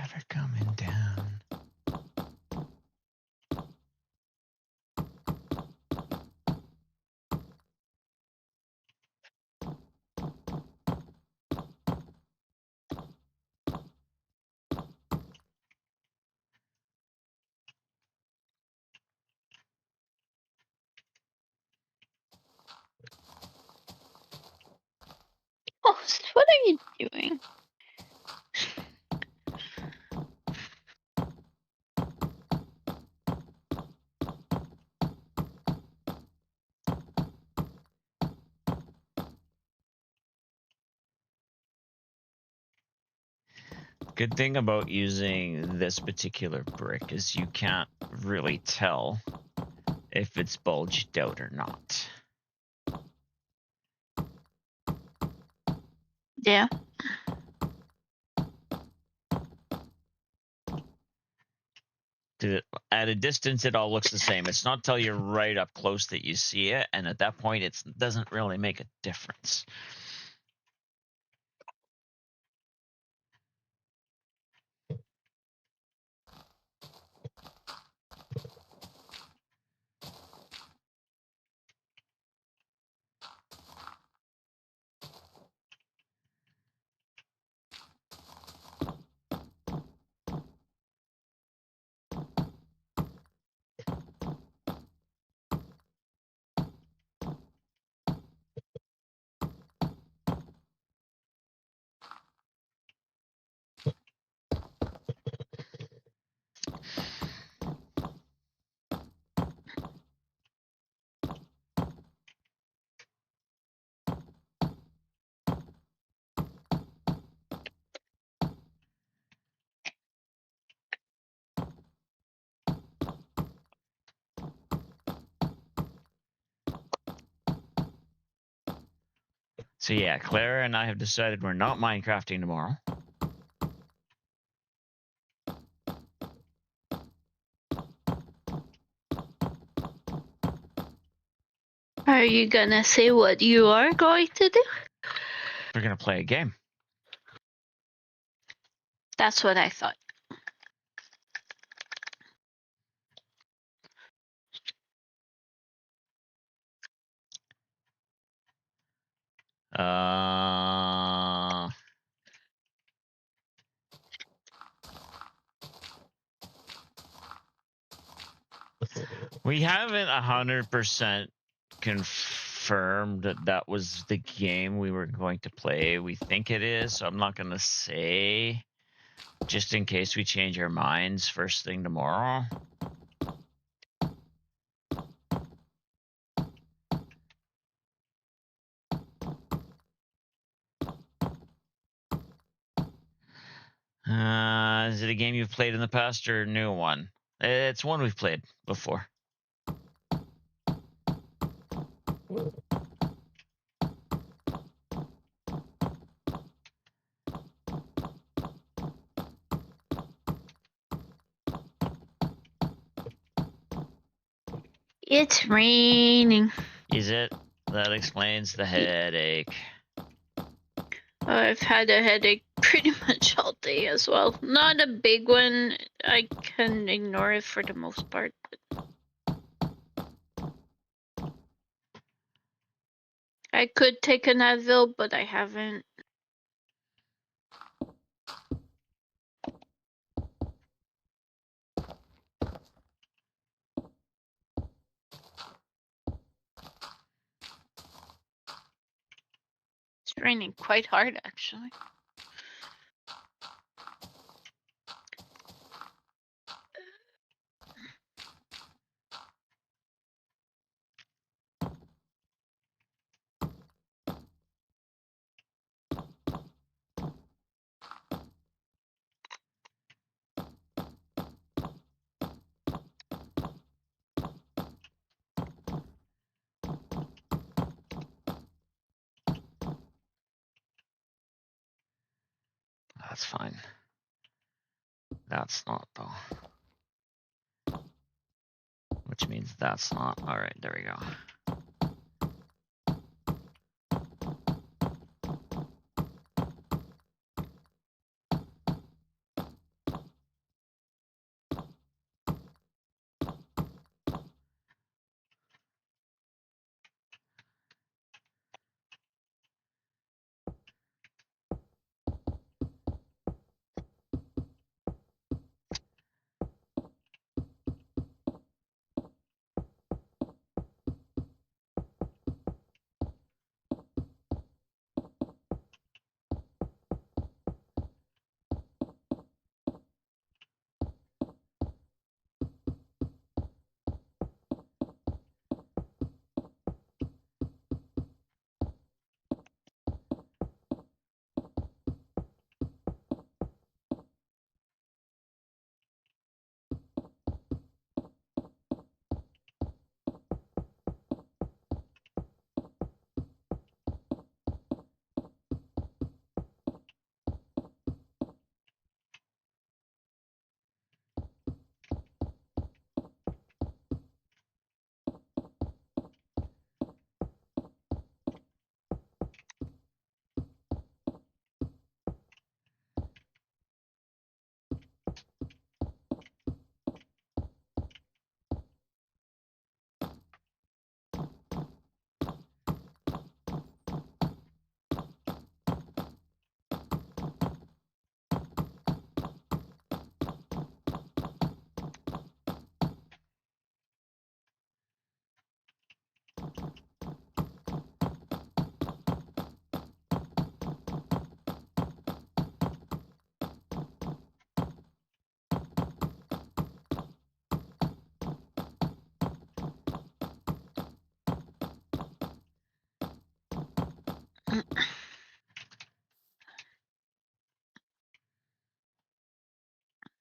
Ever coming down. Ghost, what are you doing? Good thing about using this particular brick is you can't really tell if it's bulged out or not. Yeah. At a distance, it all looks the same. It's not till you're right up close that you see it, and at that point, it doesn't really make a difference. So yeah, Clara and I have decided we're not Minecrafting tomorrow. Are you gonna say what you are going to do? We're gonna play a game. That's what I thought. We haven't 100% confirmed that that was the game we were going to play. We think it is, so I'm not going to say, just in case we change our minds first thing tomorrow. Is it a game you've played in the past or a new one? It's one we've played before. It's raining. Is it? That explains the headache. I've had a headache pretty much all day as well. Not a big one. I can ignore it for the most part. I could take an Advil, but I haven't. It's raining quite hard, actually. That's fine. That's not, though. Which means that's not. All right, there we go.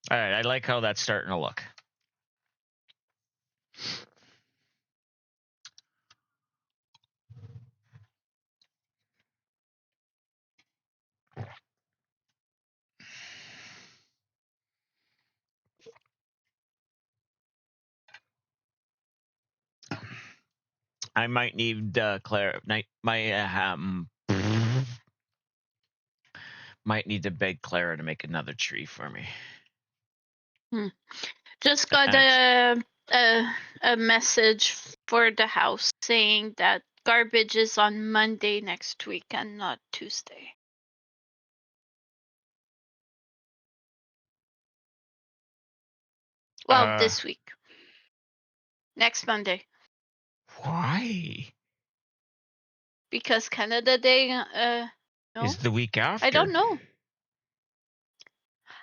All right, I like how that's starting to look. I might need Clara. Might need to beg Clara to make another tree for me. Just got a message for the house saying that garbage is on Monday next week and not Tuesday. Well, this week. Next Monday. Why? Because Canada Day, no? Is the week after? I don't know.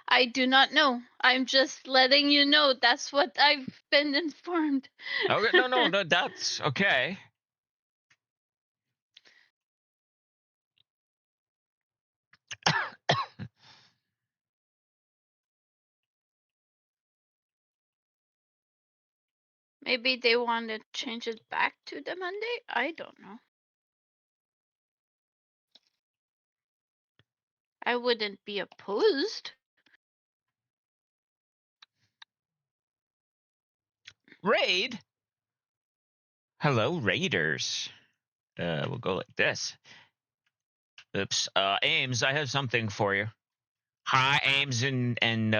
I do not know. I'm just letting you know. That's what I've been informed. Okay, no, that's okay. Maybe they want to change it back to the Monday? I don't know. I wouldn't be opposed. Raid? Hello, Raiders. We'll go like this. Oops. Ames, I have something for you. Hi, Ames and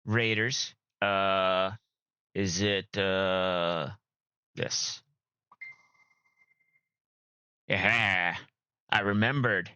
Raiders. Is it this? Yeah, I remembered.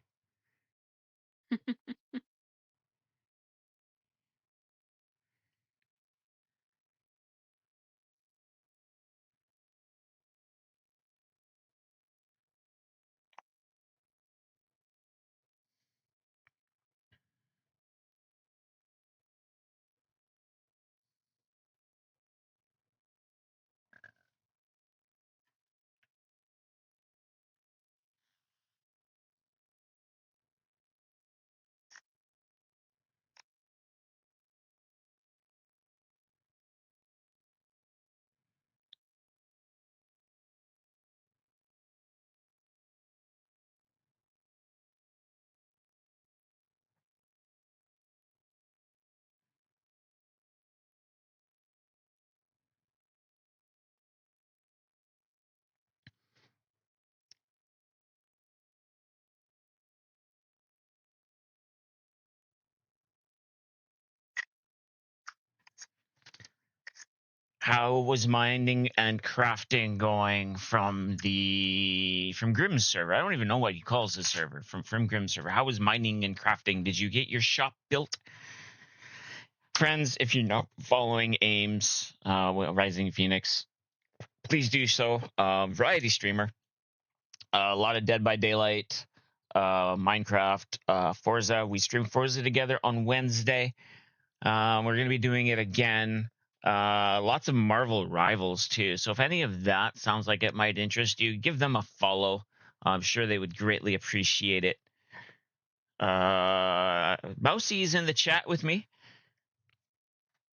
How was mining and crafting going from Grimm's server? I don't even know what he calls the server from Grimm's server. How was mining and crafting? Did you get your shop built? Friends, if you're not following Ames, Rising Phoenix, please do so. Variety streamer. A lot of Dead by Daylight, Minecraft, Forza. We stream Forza together on Wednesday. We're going to be doing it again. Lots of Marvel Rivals too. So if any of that sounds like it might interest you, give them a follow. I'm sure they would greatly appreciate it. Mousy is in the chat with me.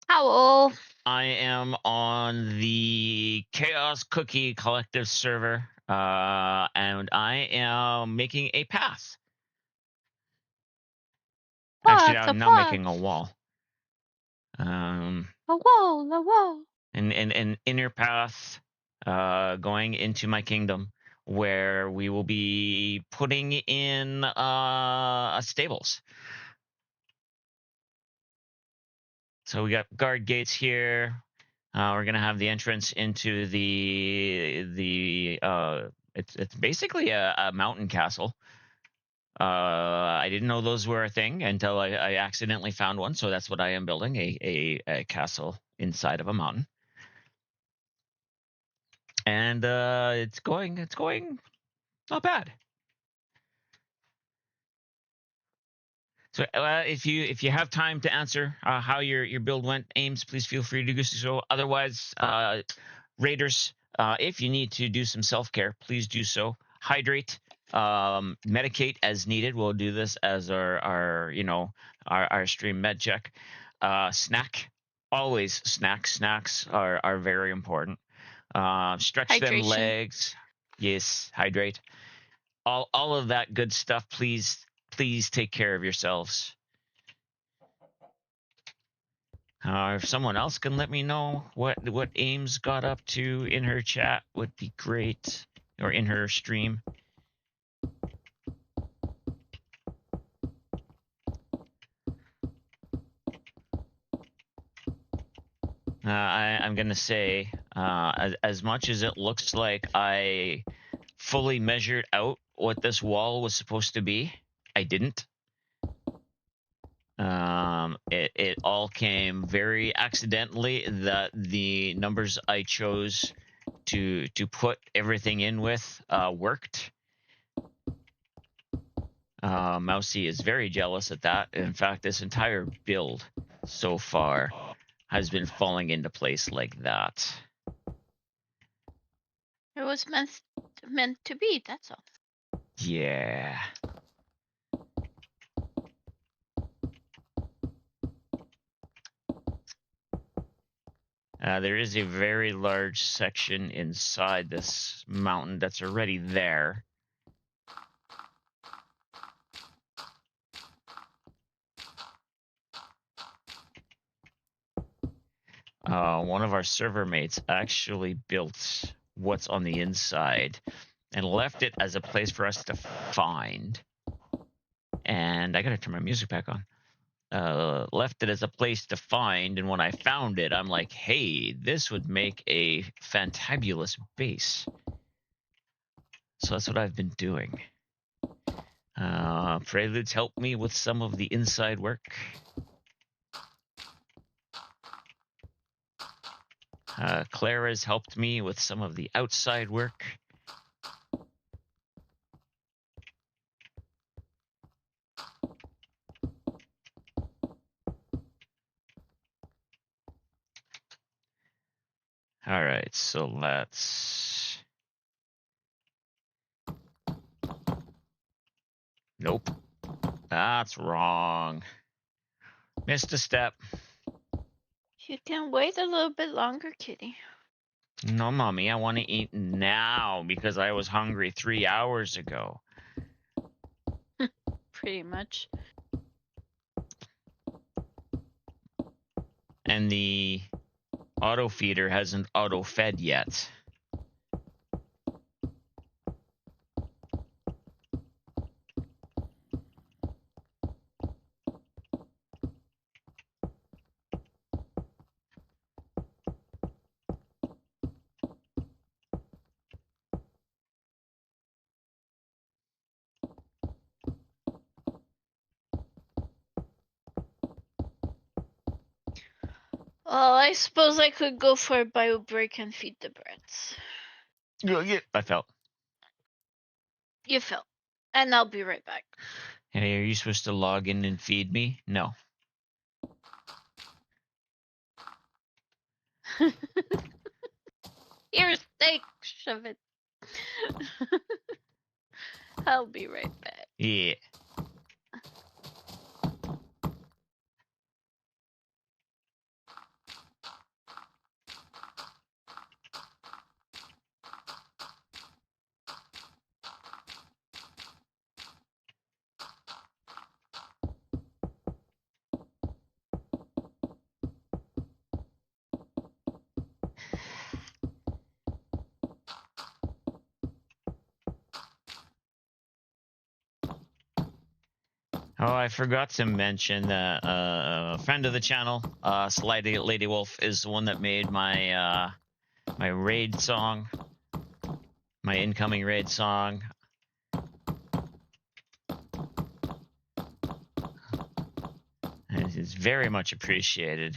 Hello. I am on the Chaos Cookie Collective server, and I am making a path. Actually, I'm now making a wall. A wall. An inner path going into my kingdom, where we will be putting in stables. So we got guard gates here. We're gonna have the entrance into the it's basically a mountain castle. I didn't know those were a thing until I accidentally found one. So that's what I am building, a castle inside of a mountain. And it's going not bad. So if you have time to answer how your build went, Ames, please feel free to do so. Otherwise, Raiders, if you need to do some self-care, please do so. Hydrate, medicate as needed. We'll do this as our stream med check. snack. Always snack. Snacks are very important. Stretch them Hydration. legs. Yes, hydrate. All of that good stuff. Please take care of yourselves. If someone else can let me know what Ames got up to in her chat, would be great, or in her stream. I'm gonna say, as much as it looks like I fully measured out what this wall was supposed to be, I didn't. It all came very accidentally that the numbers I chose to put everything in with worked. Mousy is very jealous at that. In fact, this entire build so far has been falling into place like that. It was meant to be, that's all. Yeah. There is a very large section inside this mountain that's already there. One of our server mates actually built what's on the inside and left it as a place for us to find. And I gotta turn my music back on. Left it as a place to find, and when I found it, I'm like, hey, this would make a fantabulous base. So that's what I've been doing. Preludes helped me with some of the inside work. Clara's helped me with some of the outside work. All right, so let's... Nope. That's wrong. Missed a step. You can wait a little bit longer, kitty. No, Mommy, I want to eat now because I was hungry 3 hours ago. Pretty much. And the auto feeder hasn't auto fed yet. Well, I suppose I could go for a bio break and feed the brats. I felt. You fell. And I'll be right back. Hey, are you supposed to log in and feed me? No. Here's steak, shove it. I'll be right back. Yeah. Oh, I forgot to mention that a friend of the channel, Sly Lady Wolf, is the one that made my my raid song, my incoming raid song. And it's very much appreciated.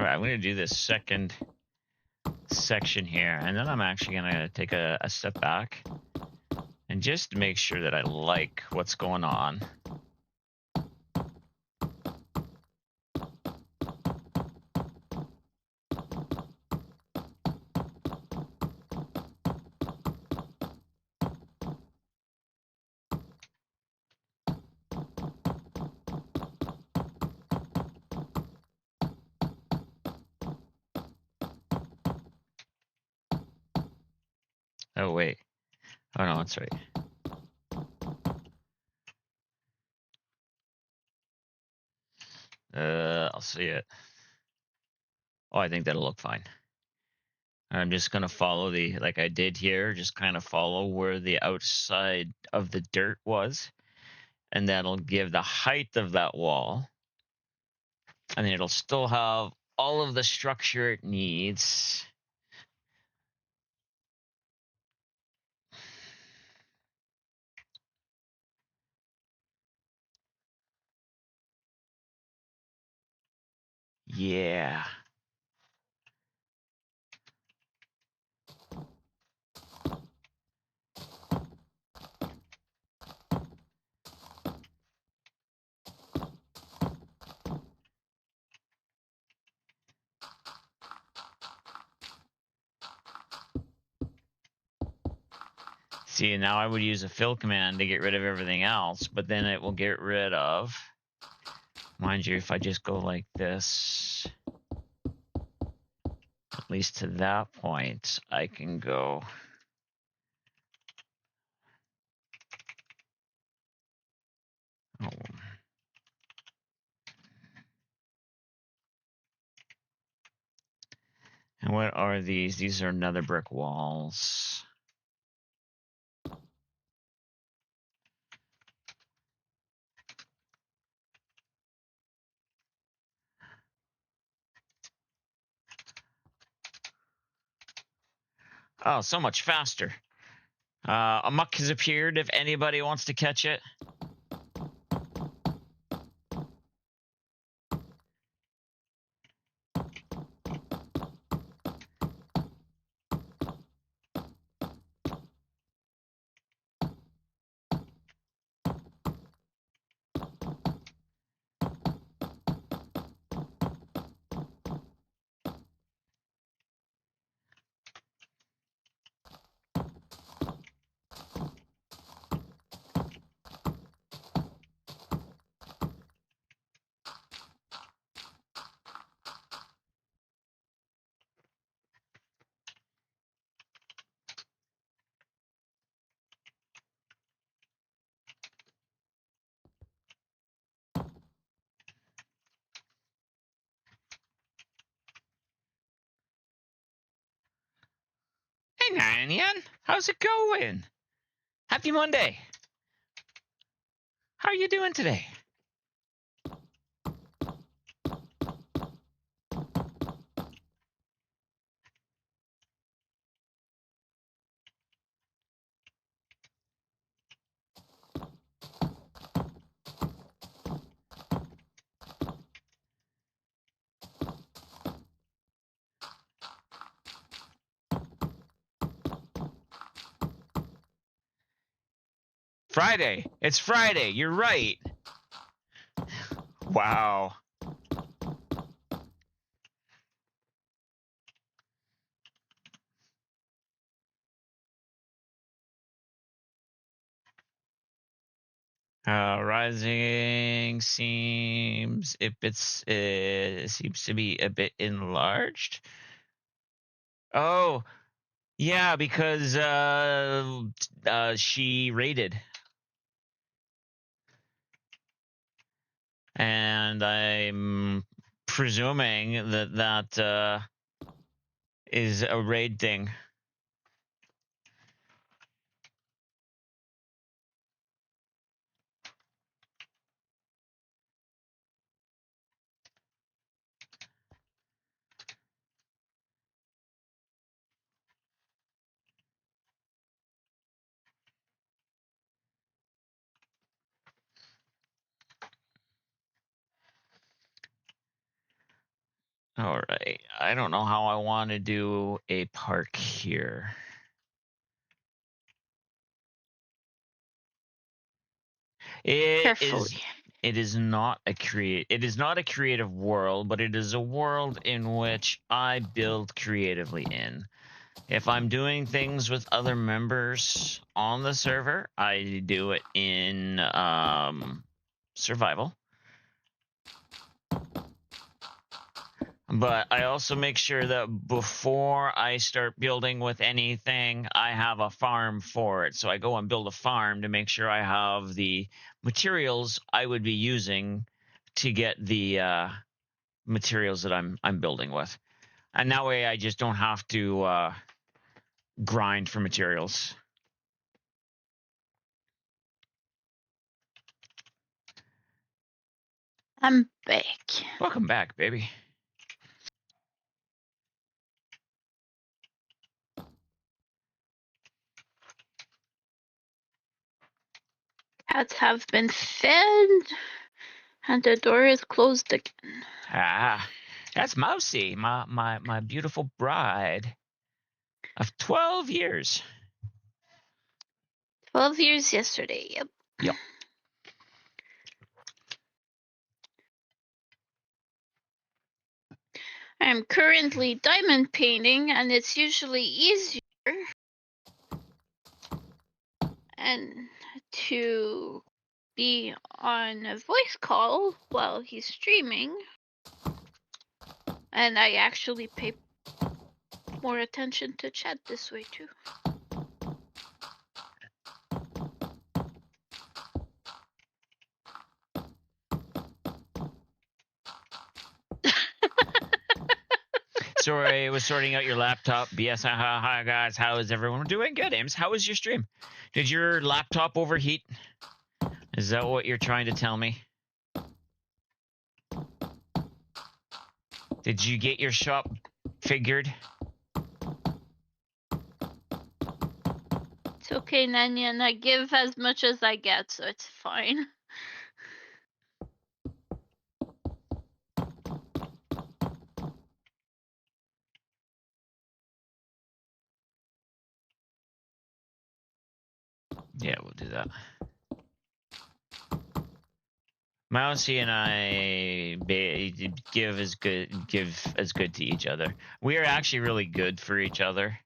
All right, I'm going to do this second section here, and then I'm actually going to take a step back and just make sure that I like what's going on. Oh, wait. Oh, no, that's right. I'll see it. Oh, I think that'll look fine. I'm just going to follow like I did here, just kind of follow where the outside of the dirt was. And that'll give the height of that wall. And then it'll still have all of the structure it needs. Yeah. See, now I would use a fill command to get rid of everything else, but then it will get rid of, mind you, if I just go like this, at least to that point, I can go. Oh. And what are these? These are nether brick walls. Oh, so much faster. A muck has appeared if anybody wants to catch it. Hey, Nyan, how's it going? Happy Monday. How are you doing today? Friday. It's Friday. You're right. Wow. Rising seems it seems to be a bit enlarged. Oh, yeah, because she raided, and I'm presuming that is a raid thing. All right. I don't know how I want to do a park here. Carefully. It is not a creative world, but it is a world in which I build creatively in. If I'm doing things with other members on the server, I do it in survival. But I also make sure that before I start building with anything, I have a farm for it. So I go and build a farm to make sure I have the materials I would be using to get the materials that I'm building with. And that way I just don't have to grind for materials. I'm back. Welcome back, baby. Cats have been fed, and the door is closed again. Ah, that's Mousy, my beautiful bride of 12 years. 12 years yesterday, yep. Yep. I'm currently diamond painting, and it's usually easier and to be on a voice call while he's streaming, and I actually pay more attention to chat this way too. Sorry, I was sorting out your laptop. BS. Hi guys, how is everyone doing? Good. Ames, how was your stream? Did your laptop overheat? Is that what you're trying to tell me? Did you get your shop figured? It's okay, Nanyan. I give as much as I get, so it's fine. Yeah, we'll do that. Mousy and I give as good to each other. We are actually really good for each other.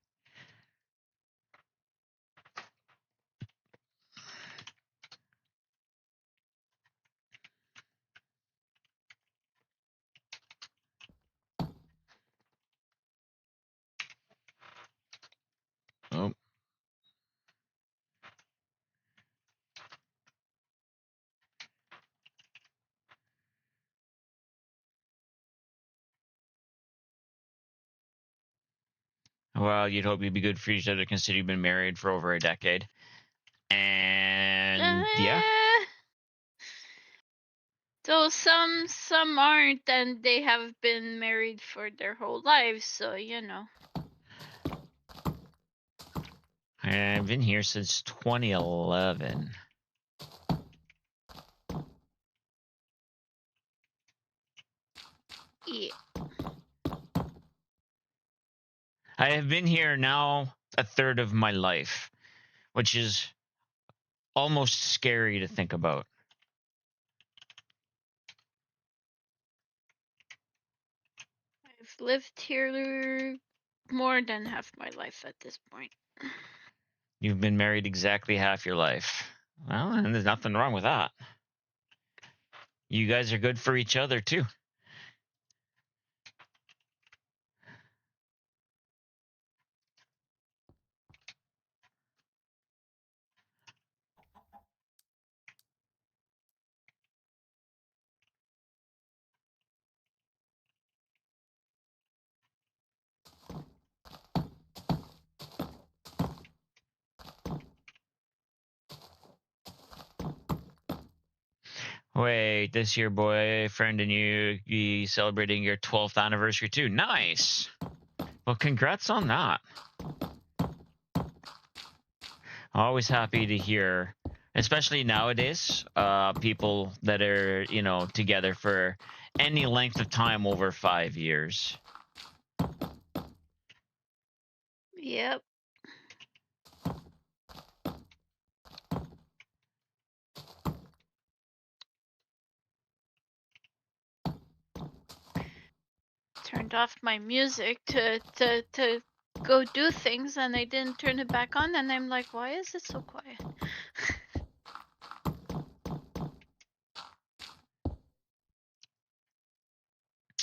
Oh. Well, you'd hope you'd be good for each other considering you've been married for over a decade. And yeah. So some aren't, and they have been married for their whole lives, so you know. I've been here since 2011. Yeah. I have been here now a third of my life, which is almost scary to think about. I've lived here more than half my life at this point. You've been married exactly half your life. Well, and there's nothing wrong with that. You guys are good for each other too. Wait, this your boyfriend and you be celebrating your 12th anniversary too. Nice. Well, congrats on that. Always happy to hear Especially nowadays, people that are, together for any length of time over 5 years. Yep. Turned off my music to go do things, and I didn't turn it back on, and I'm like, why is it so quiet?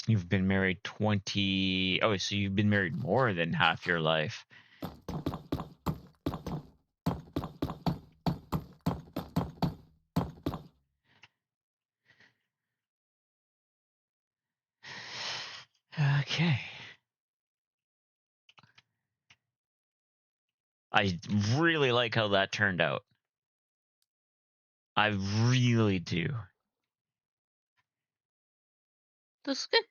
You've been married 20. Oh, so you've been married more than half your life. Okay. I really like how that turned out. I really do. Looks good.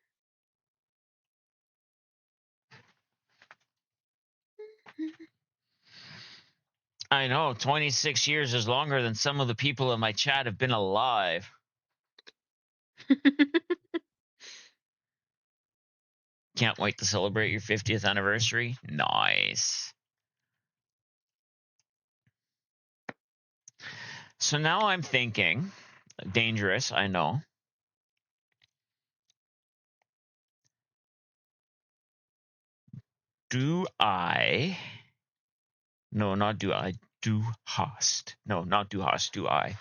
I know, 26 years is longer than some of the people in my chat have been alive. Can't wait to celebrate your 50th anniversary. Nice. So now I'm thinking, dangerous, I know. Do I? No, not do I. Do Hast. No, not do Hast. Do I?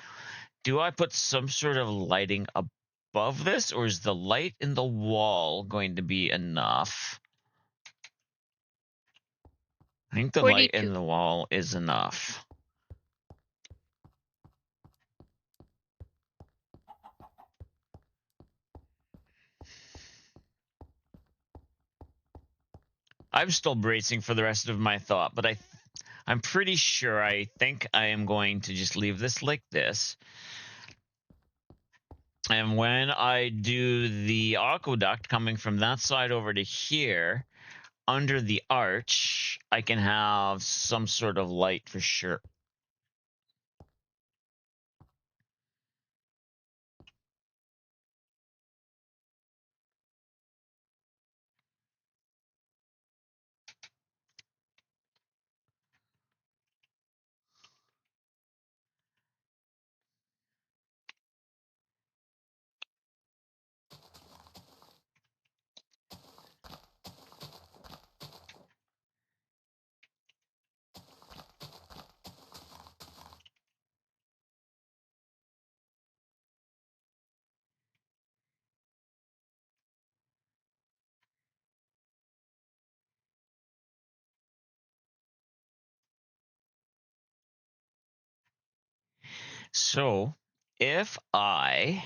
Do I put some sort of lighting above this, or is the light in the wall going to be enough? I think the light 42. in the wall is enough. I'm still bracing for the rest of my thought, but I'm pretty sure I think I am going to just leave this like this. And when I do the aqueduct coming from that side over to here, under the arch, I can have some sort of light for sure. So if I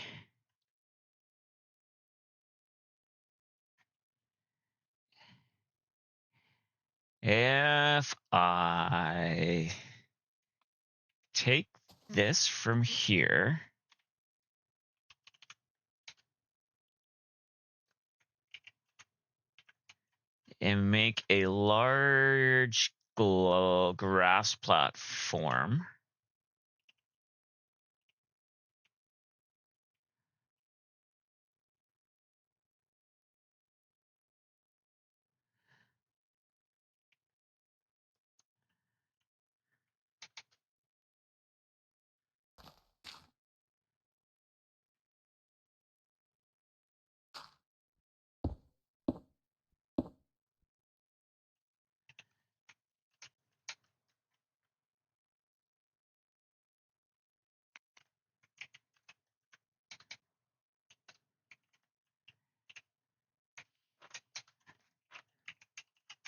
take this from here and make a large grass platform,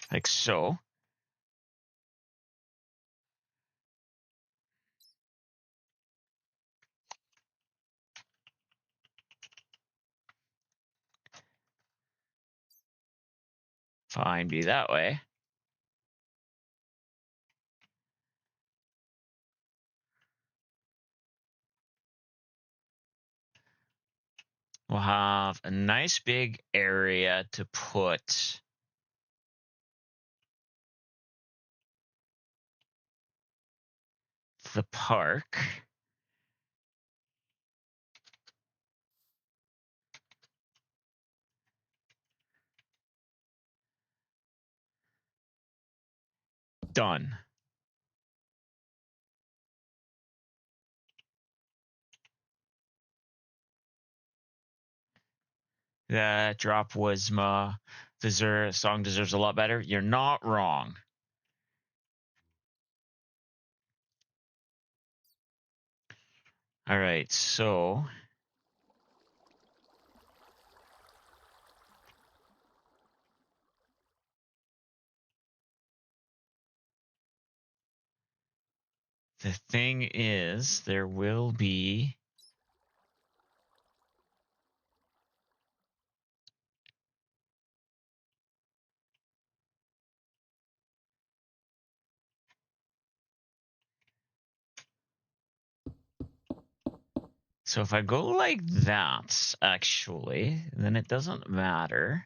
like so. Fine, be that way. We'll have a nice big area to put the park. done. That drop was song deserves a lot better. You're not wrong. All right, so the thing is, there will be so if I go like that, actually, then it doesn't matter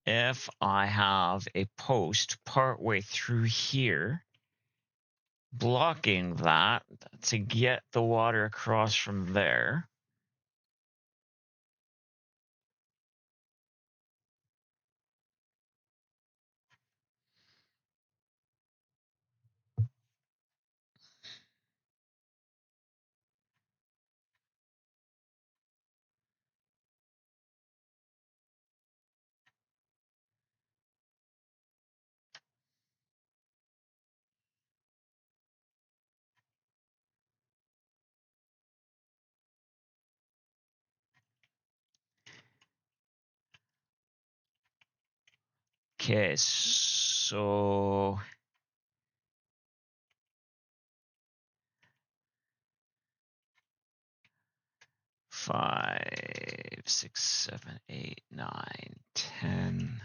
if I have a post partway through here blocking that to get the water across from there. Okay, so 5, 6, 7, 8, 9, 10.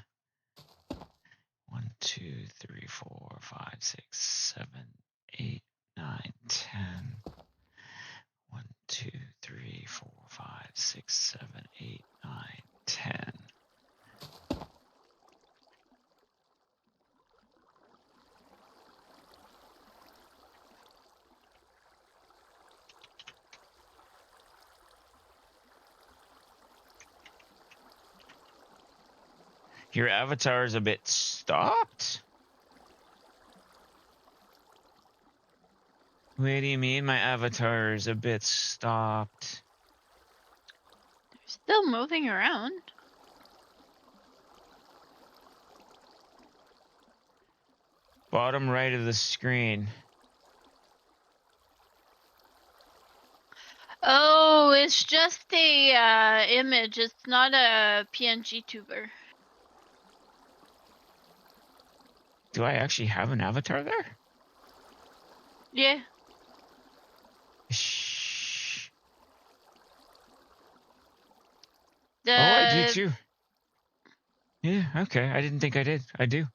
1, 2, 3, 4, 5, 6, 7, 8, 9, 10. 1, 2, 3, 4, 5, 6, 7, 8, 9, 10. Your avatar is a bit stopped? What do you mean my avatar is a bit stopped? They're still moving around. Bottom right of the screen. Oh, it's just a image. It's not a PNG tuber. Do I actually have an avatar there? Yeah. Shh. The Oh, I do too. Yeah, okay. I didn't think I did. I do.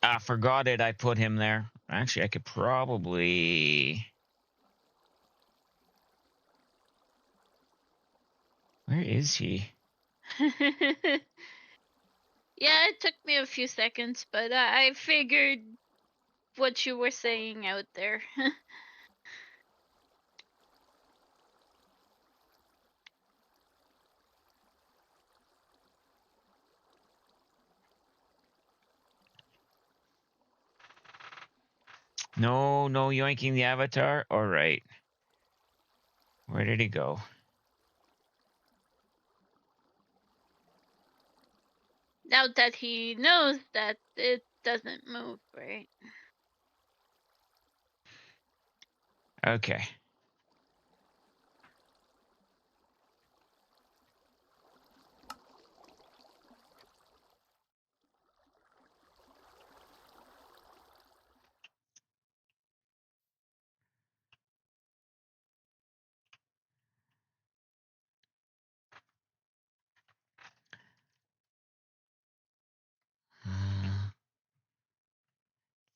I forgot it. I put him there. Actually, I could probably. Where is he? Yeah, it took me a few seconds, but I figured what you were saying out there. No yoinking the avatar. All right. Where did he go? Now that he knows that it doesn't move, right? Okay. Uh,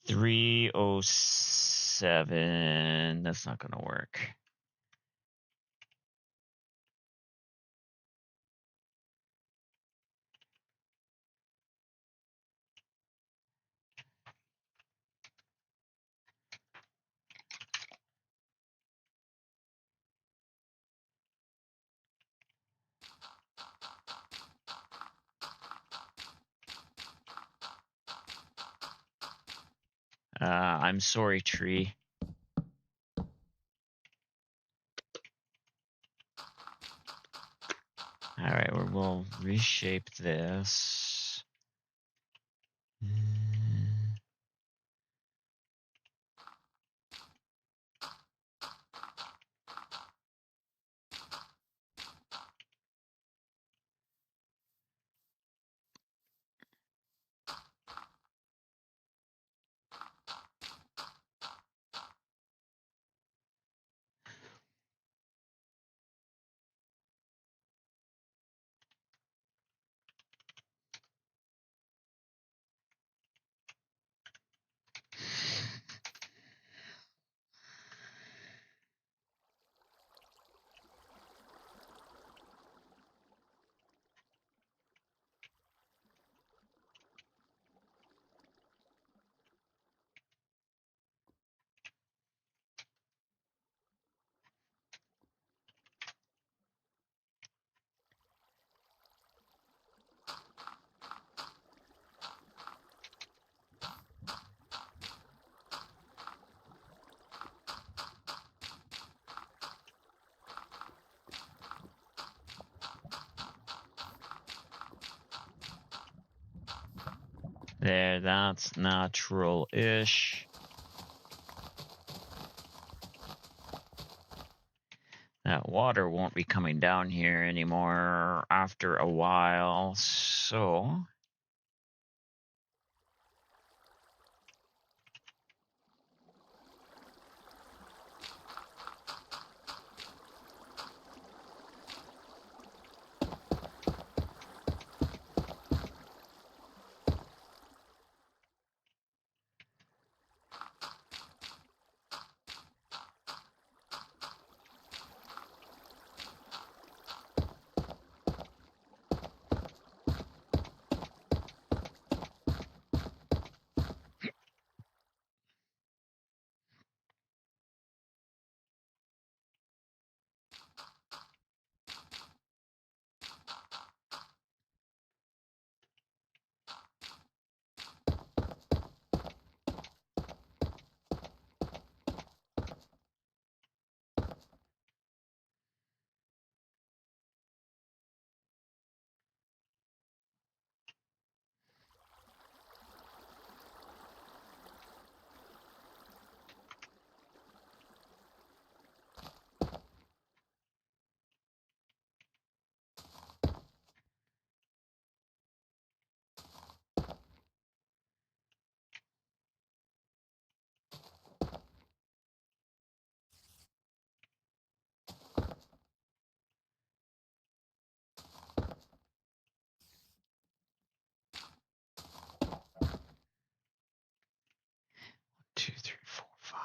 307. That's not going to work. I'm sorry, tree. All right, we'll reshape this. There, that's natural-ish. That water won't be coming down here anymore after a while, so... Two, three, four, five.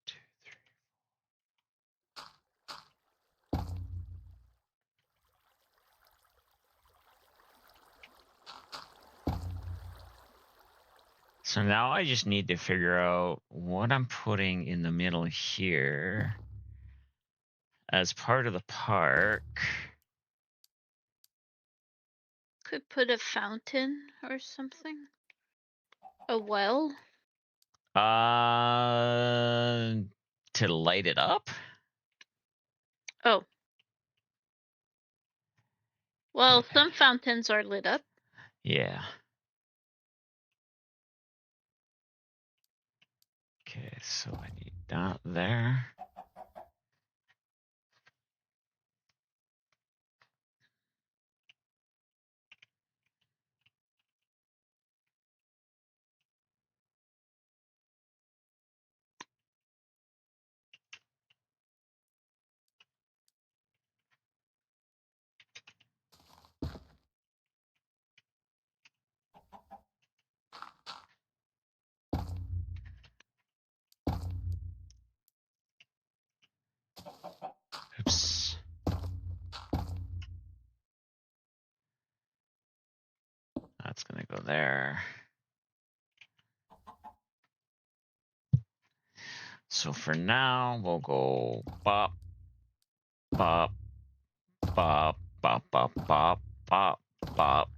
Two, three. So now I just need to figure out what I'm putting in the middle here as part of the park. Could put a fountain or something. A well. To light it up? Oh. Well, some fountains are lit up. Yeah. Okay, so I need that there. That's gonna go there. So for now, we'll go bop, bop, bop, bop, bop, bop, bop, bop.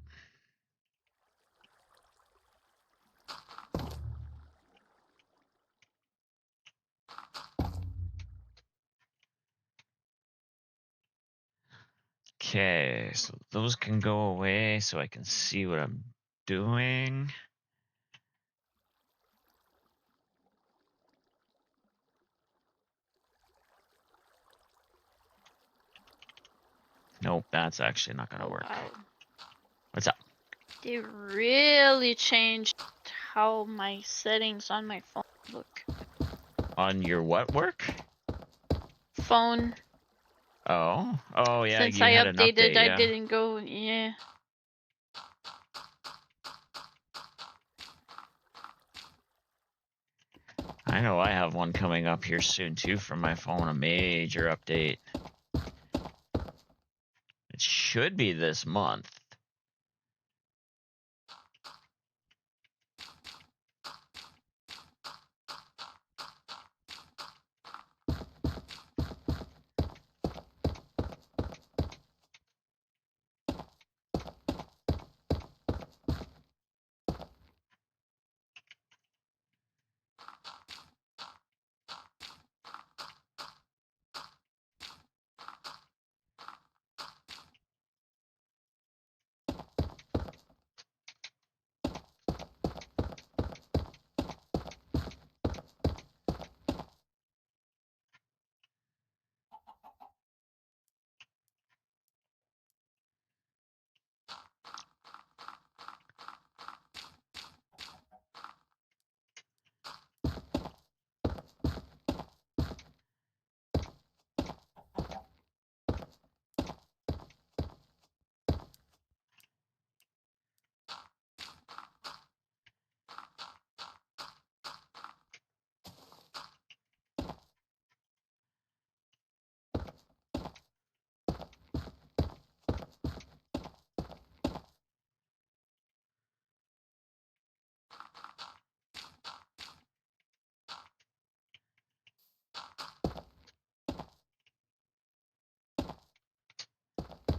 Okay, so those can go away so I can see what I'm doing. Nope, that's actually not gonna work. Wow. What's up? They really changed how my settings on my phone look. On your what work? Phone. Oh, yeah. Since you I had an updated, update, I yeah. didn't go. Yeah. I know I have one coming up here soon too from my phone, a major update. It should be this month.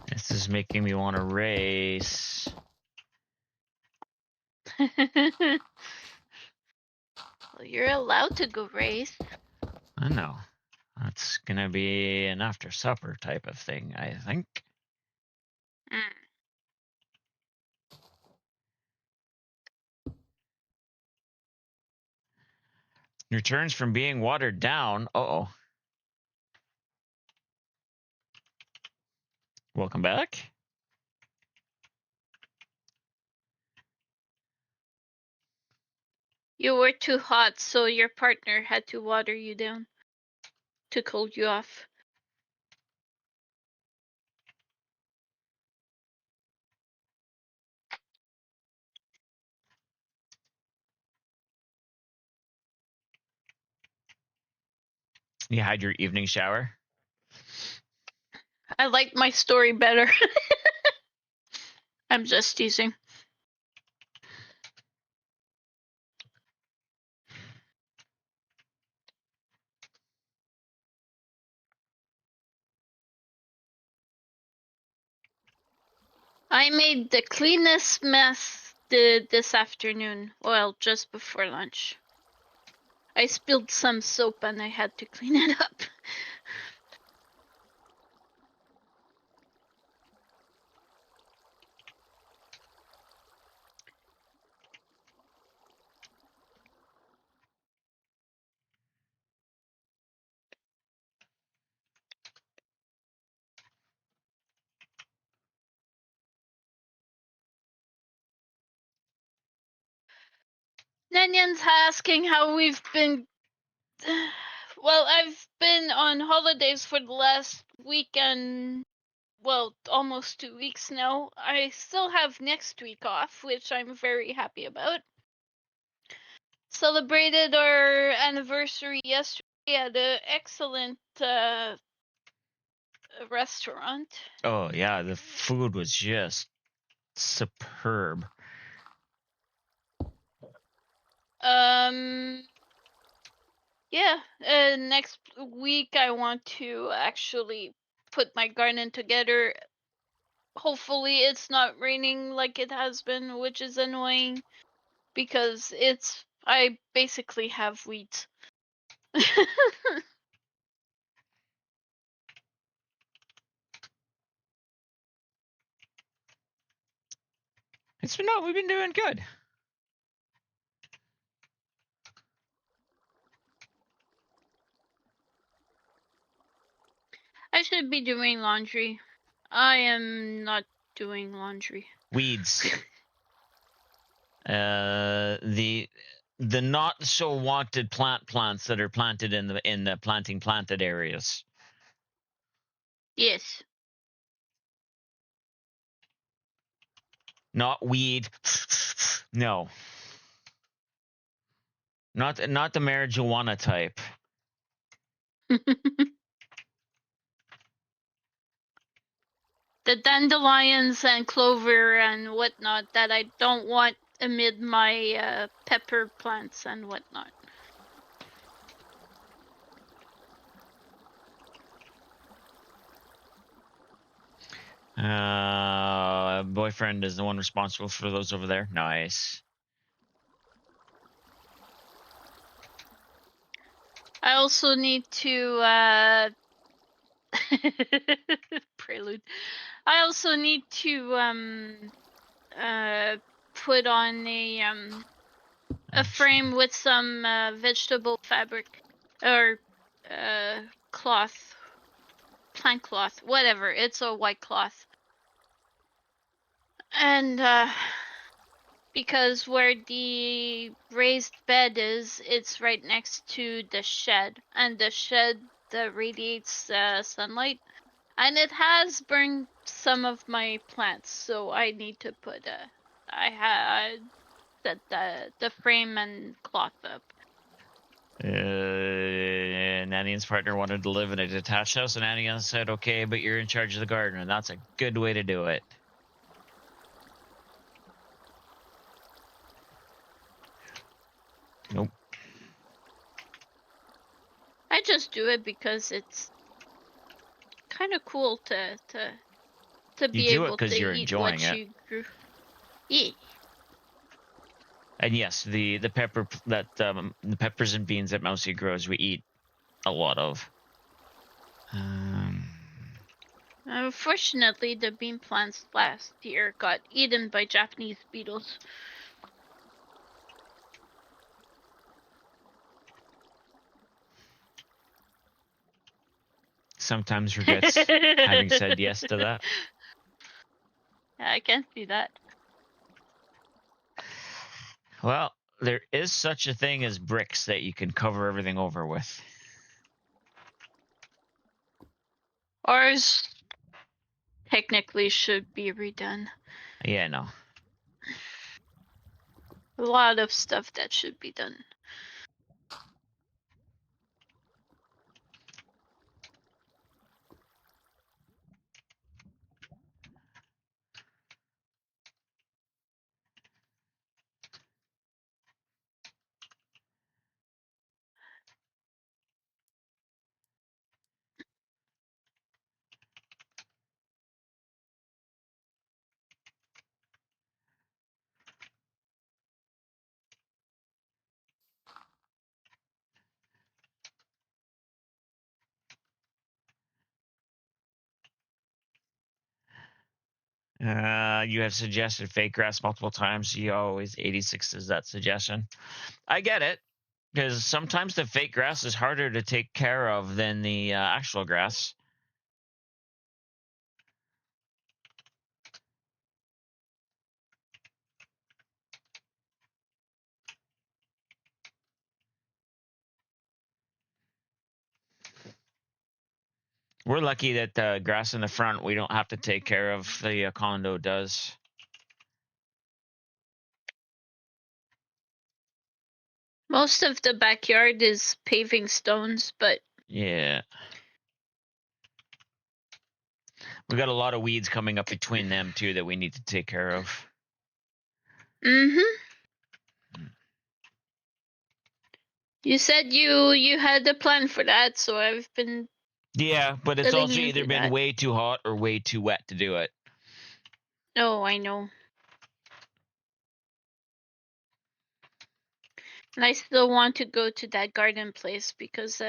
This is making me want to race. Well, you're allowed to go race. I know. That's gonna be an after supper type of thing, I think. Mm. Returns from being watered down. Uh-oh. Welcome back. You were too hot, so your partner had to water you down to cool you off. You had your evening shower? I liked my story better. I'm just teasing. I made the cleanest mess this afternoon. Well, just before lunch. I spilled some soap and I had to clean it up. Nanyan's asking how we've been. Well, I've been on holidays for the last weekend. Well, almost 2 weeks now. I still have next week off, which I'm very happy about. Celebrated our anniversary yesterday at an excellent restaurant. Oh, yeah. The food was just superb. Yeah, next week I want to actually put my garden together. Hopefully it's not raining like it has been, which is annoying because I basically have weeds. We've been doing good. I should be doing laundry. I am not doing laundry. Weeds. The not so wanted plants that are planted in the planted areas. Yes. Not weed. No. Not the marijuana type. The dandelions and clover and whatnot that I don't want amid my pepper plants and whatnot. Boyfriend is the one responsible for those over there. Nice. I also need to prelude. I also need to put on a frame with some vegetable fabric or cloth, plant cloth, whatever. It's a white cloth. And because where the raised bed is, it's right next to the shed, and the shed radiates sunlight, and it has burned some of my plants, so I need to put set the frame and cloth up. Nanian's partner wanted to live in a detached house, and Nanian said, okay, but you're in charge of the garden, and that's a good way to do it. Nope. I just do it because it's kind of cool to be able to eat what you grew. Yeah. And yes, the pepper that the peppers and beans that Mousy grows, we eat a lot of. Unfortunately, the bean plants last year got eaten by Japanese beetles. Sometimes regrets having said yes to that. Yeah, I can see that. Well, there is such a thing as bricks that you can cover everything over with. Ours technically should be redone. Yeah, no. A lot of stuff that should be done. You have suggested fake grass multiple times. You always 86 is that suggestion. I get it, because sometimes the fake grass is harder to take care of than the actual grass. We're lucky that the grass in the front we don't have to take care of. The condo does. Most of the backyard is paving stones, but yeah, we got a lot of weeds coming up between them too that we need to take care of. Mm-hmm. You said you had a plan for that, so I've been Yeah, but it's telling also you either do been that. way too hot or way too wet to do it. Oh, I know. And I still want to go to that garden place because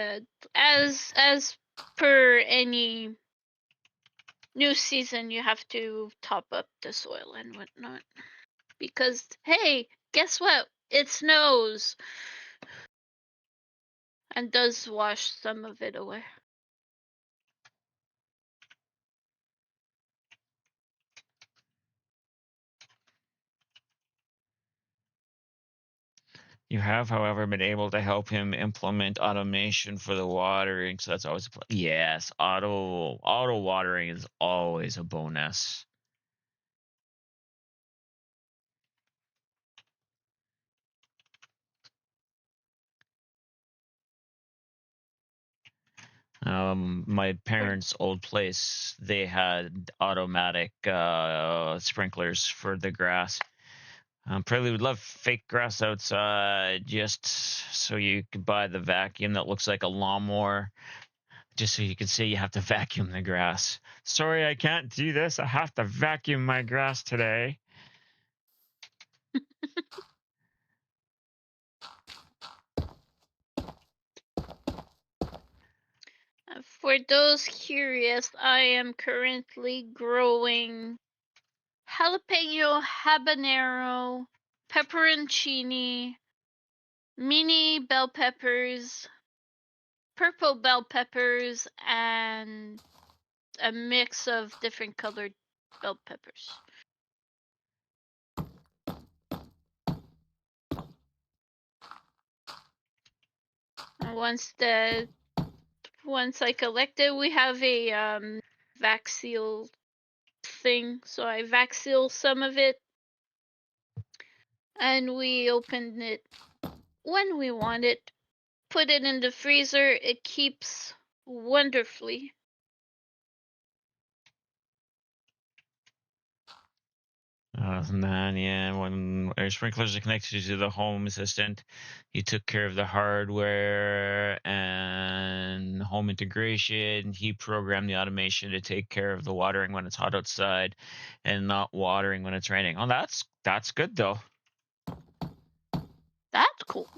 as per any new season, you have to top up the soil and whatnot. Because hey, guess what? It snows and does wash some of it away. You have, however, been able to help him implement automation for the watering, so that's always a plus. Yes, auto watering is always a bonus. My parents' old place, they had automatic sprinklers for the grass. Probably would love fake grass outside just so you could buy the vacuum that looks like a lawnmower, just so you can say you have to vacuum the grass. Sorry, I can't do this. I have to vacuum my grass today. For those curious, I am currently growing jalapeno, habanero, pepperoncini, mini bell peppers, purple bell peppers, and a mix of different colored bell peppers. And once I collect it, we have a vac seal thing, so I vac seal some of it, and we open it when we want it. Put it in the freezer. It keeps wonderfully. And then, yeah, when our sprinklers are connected to the home assistant, he took care of the hardware and home integration. He programmed the automation to take care of the watering when it's hot outside and not watering when it's raining. Oh, that's good though. That's cool.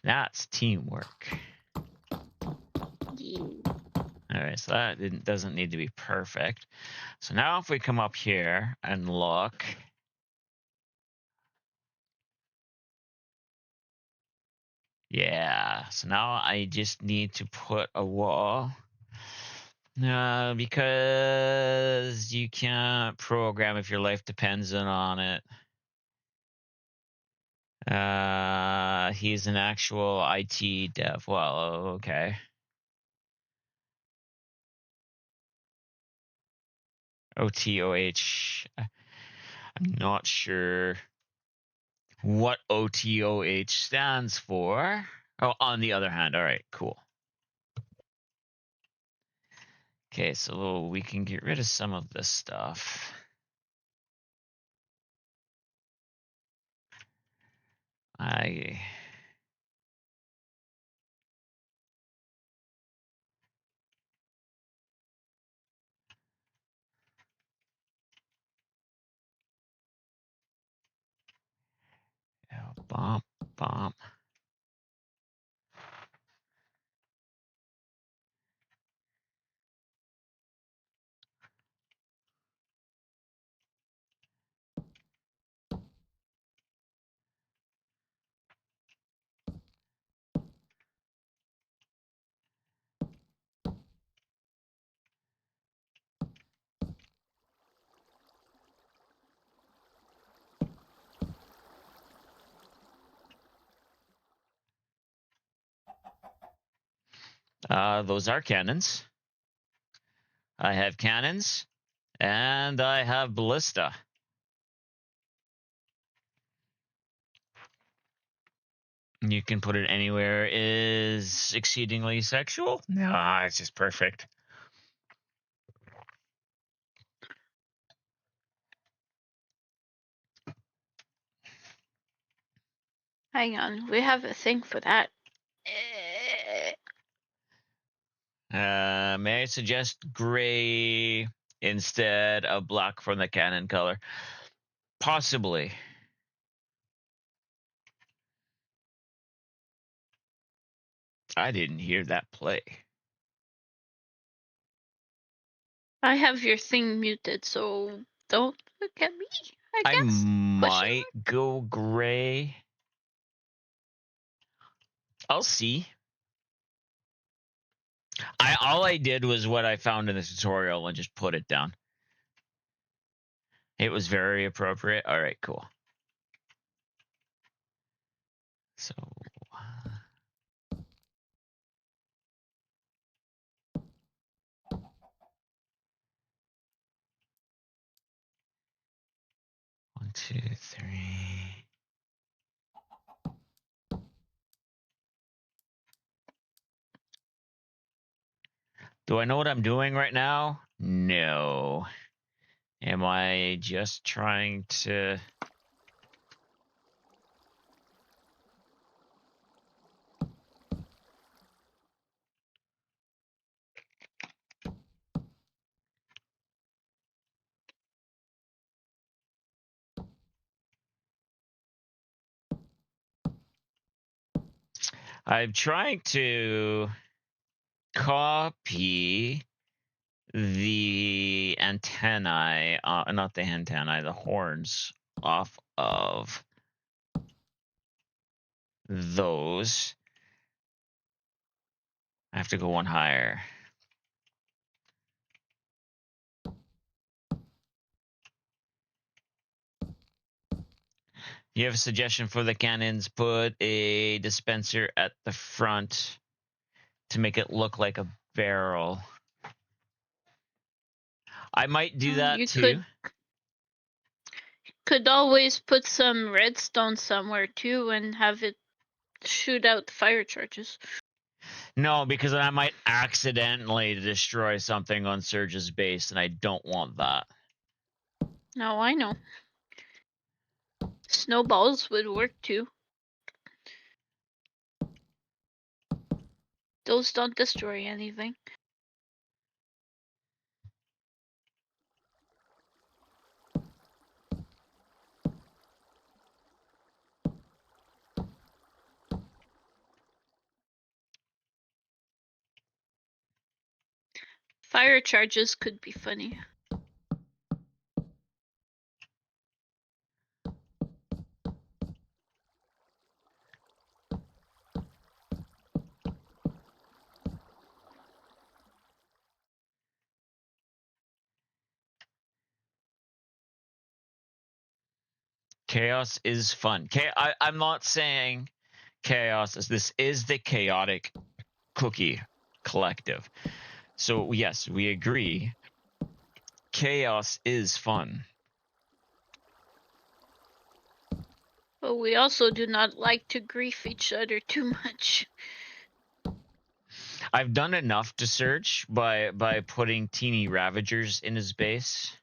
That's teamwork. Yeah. All right, so that doesn't need to be perfect. So now if we come up here and look, yeah, so now I just need to put a wall. Because you can't program if your life depends on it. He's an actual IT dev. Well, okay. OTOH. I'm not sure what OTOH stands for. Oh, on the other hand, all right, cool. Okay, so we can get rid of some of this stuff. Bump, bump. Those are cannons. I have cannons, and I have ballista. and you can put it anywhere is exceedingly sexual? No, it's just perfect. Hang on, we have a thing for that. May I suggest gray instead of black from the canon color? Possibly. I didn't hear that play. I have your thing muted, so don't look at me, I I guess. might go gray. I'll see. All I did was what I found in the tutorial and just put it down. It was very appropriate. All right, cool. So one, two, three. Do I know what I'm doing right now? No. Am I just trying to... I'm trying to copy the antennae, not the antennae, the horns off of those. I have to go one higher. You have a suggestion for the cannons? Put a dispenser at the front to make it look like a barrel. I might do that you too. Could always put some redstone somewhere too and have it shoot out the fire charges. No, because I might accidentally destroy something on Surge's base, and I don't want that. No, I know. Snowballs would work too. Those don't destroy anything. Fire charges could be funny. Chaos is fun. I'm not saying chaos is... This is the Chaotic Cookie Collective. So yes, we agree. Chaos is fun. But we also do not like to grief each other too much. I've done enough to Surge by putting teeny Ravagers in his base.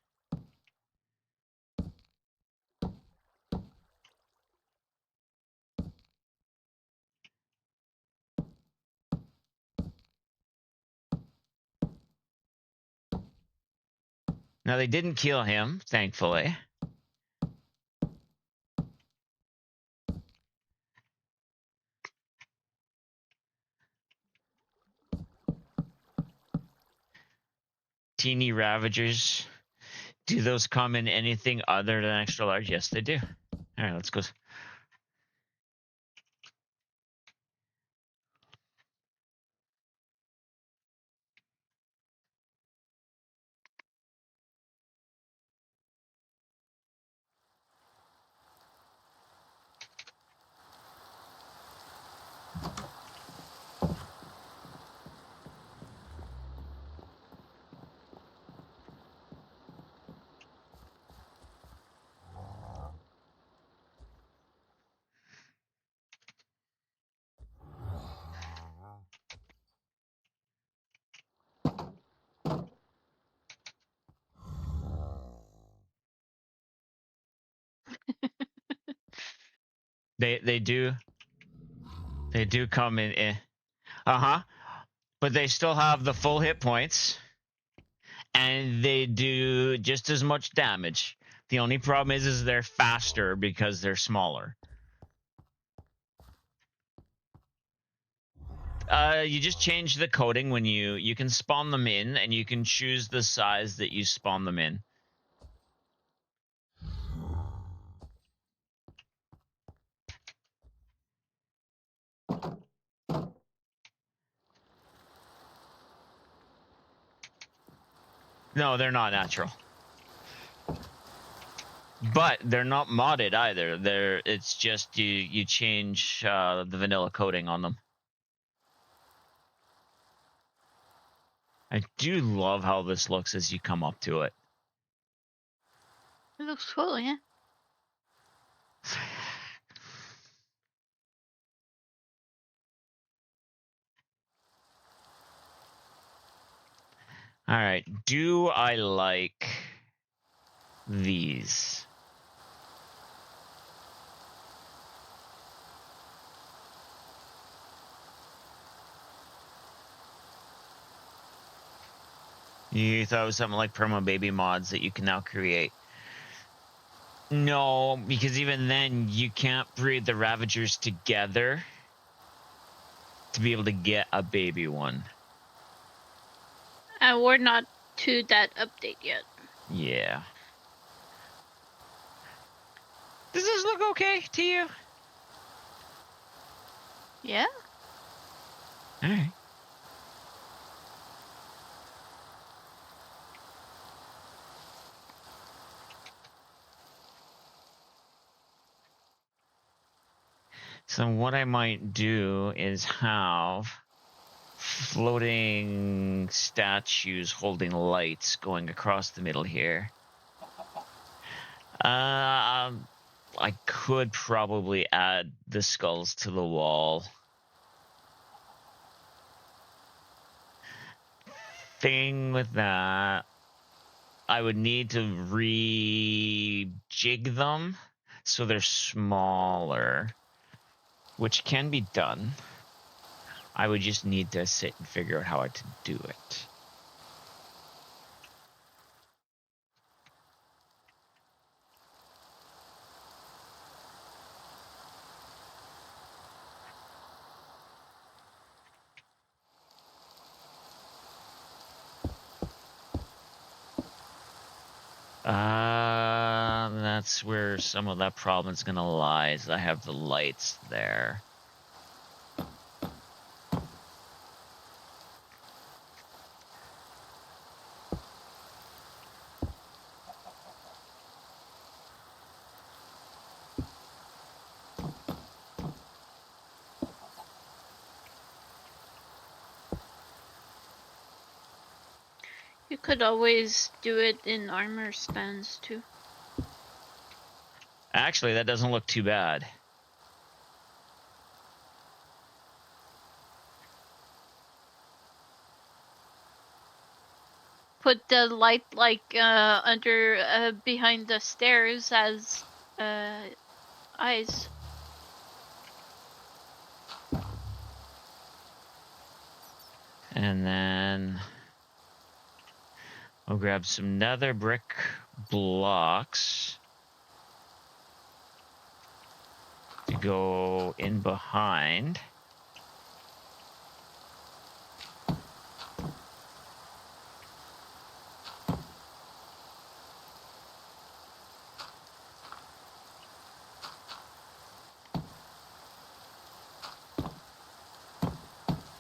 Now, they didn't kill him, thankfully. Teeny Ravagers. Do those come in anything other than extra large? Yes, they do. All right, let's go. They do come in. But they still have the full hit points, and they do just as much damage. The only problem is they're faster because they're smaller. You just change the coding when you can spawn them in, and you can choose the size that you spawn them in. No, they're not natural. But they're not modded either. It's just you change the vanilla coding on them. I do love how this looks as you come up to it. It looks cool, yeah. All right. Do I like these? You thought it was something like Perma Baby mods that you can now create. No, because even then you can't breed the Ravagers together to be able to get a baby one. And we're not to that update yet. Yeah. Does this look okay to you? Yeah. All right. So what I might do is have floating statues holding lights going across the middle here. I could probably add the skulls to the wall. Thing with that, I would need to rejig them so they're smaller, which can be done. I would just need to sit and figure out how to do it. That's where some of that problem is gonna lie, is I have the lights there. You could always do it in armor stands too. Actually, that doesn't look too bad. Put the light like under behind the stairs as eyes. And then I'll grab some nether brick blocks to go in behind.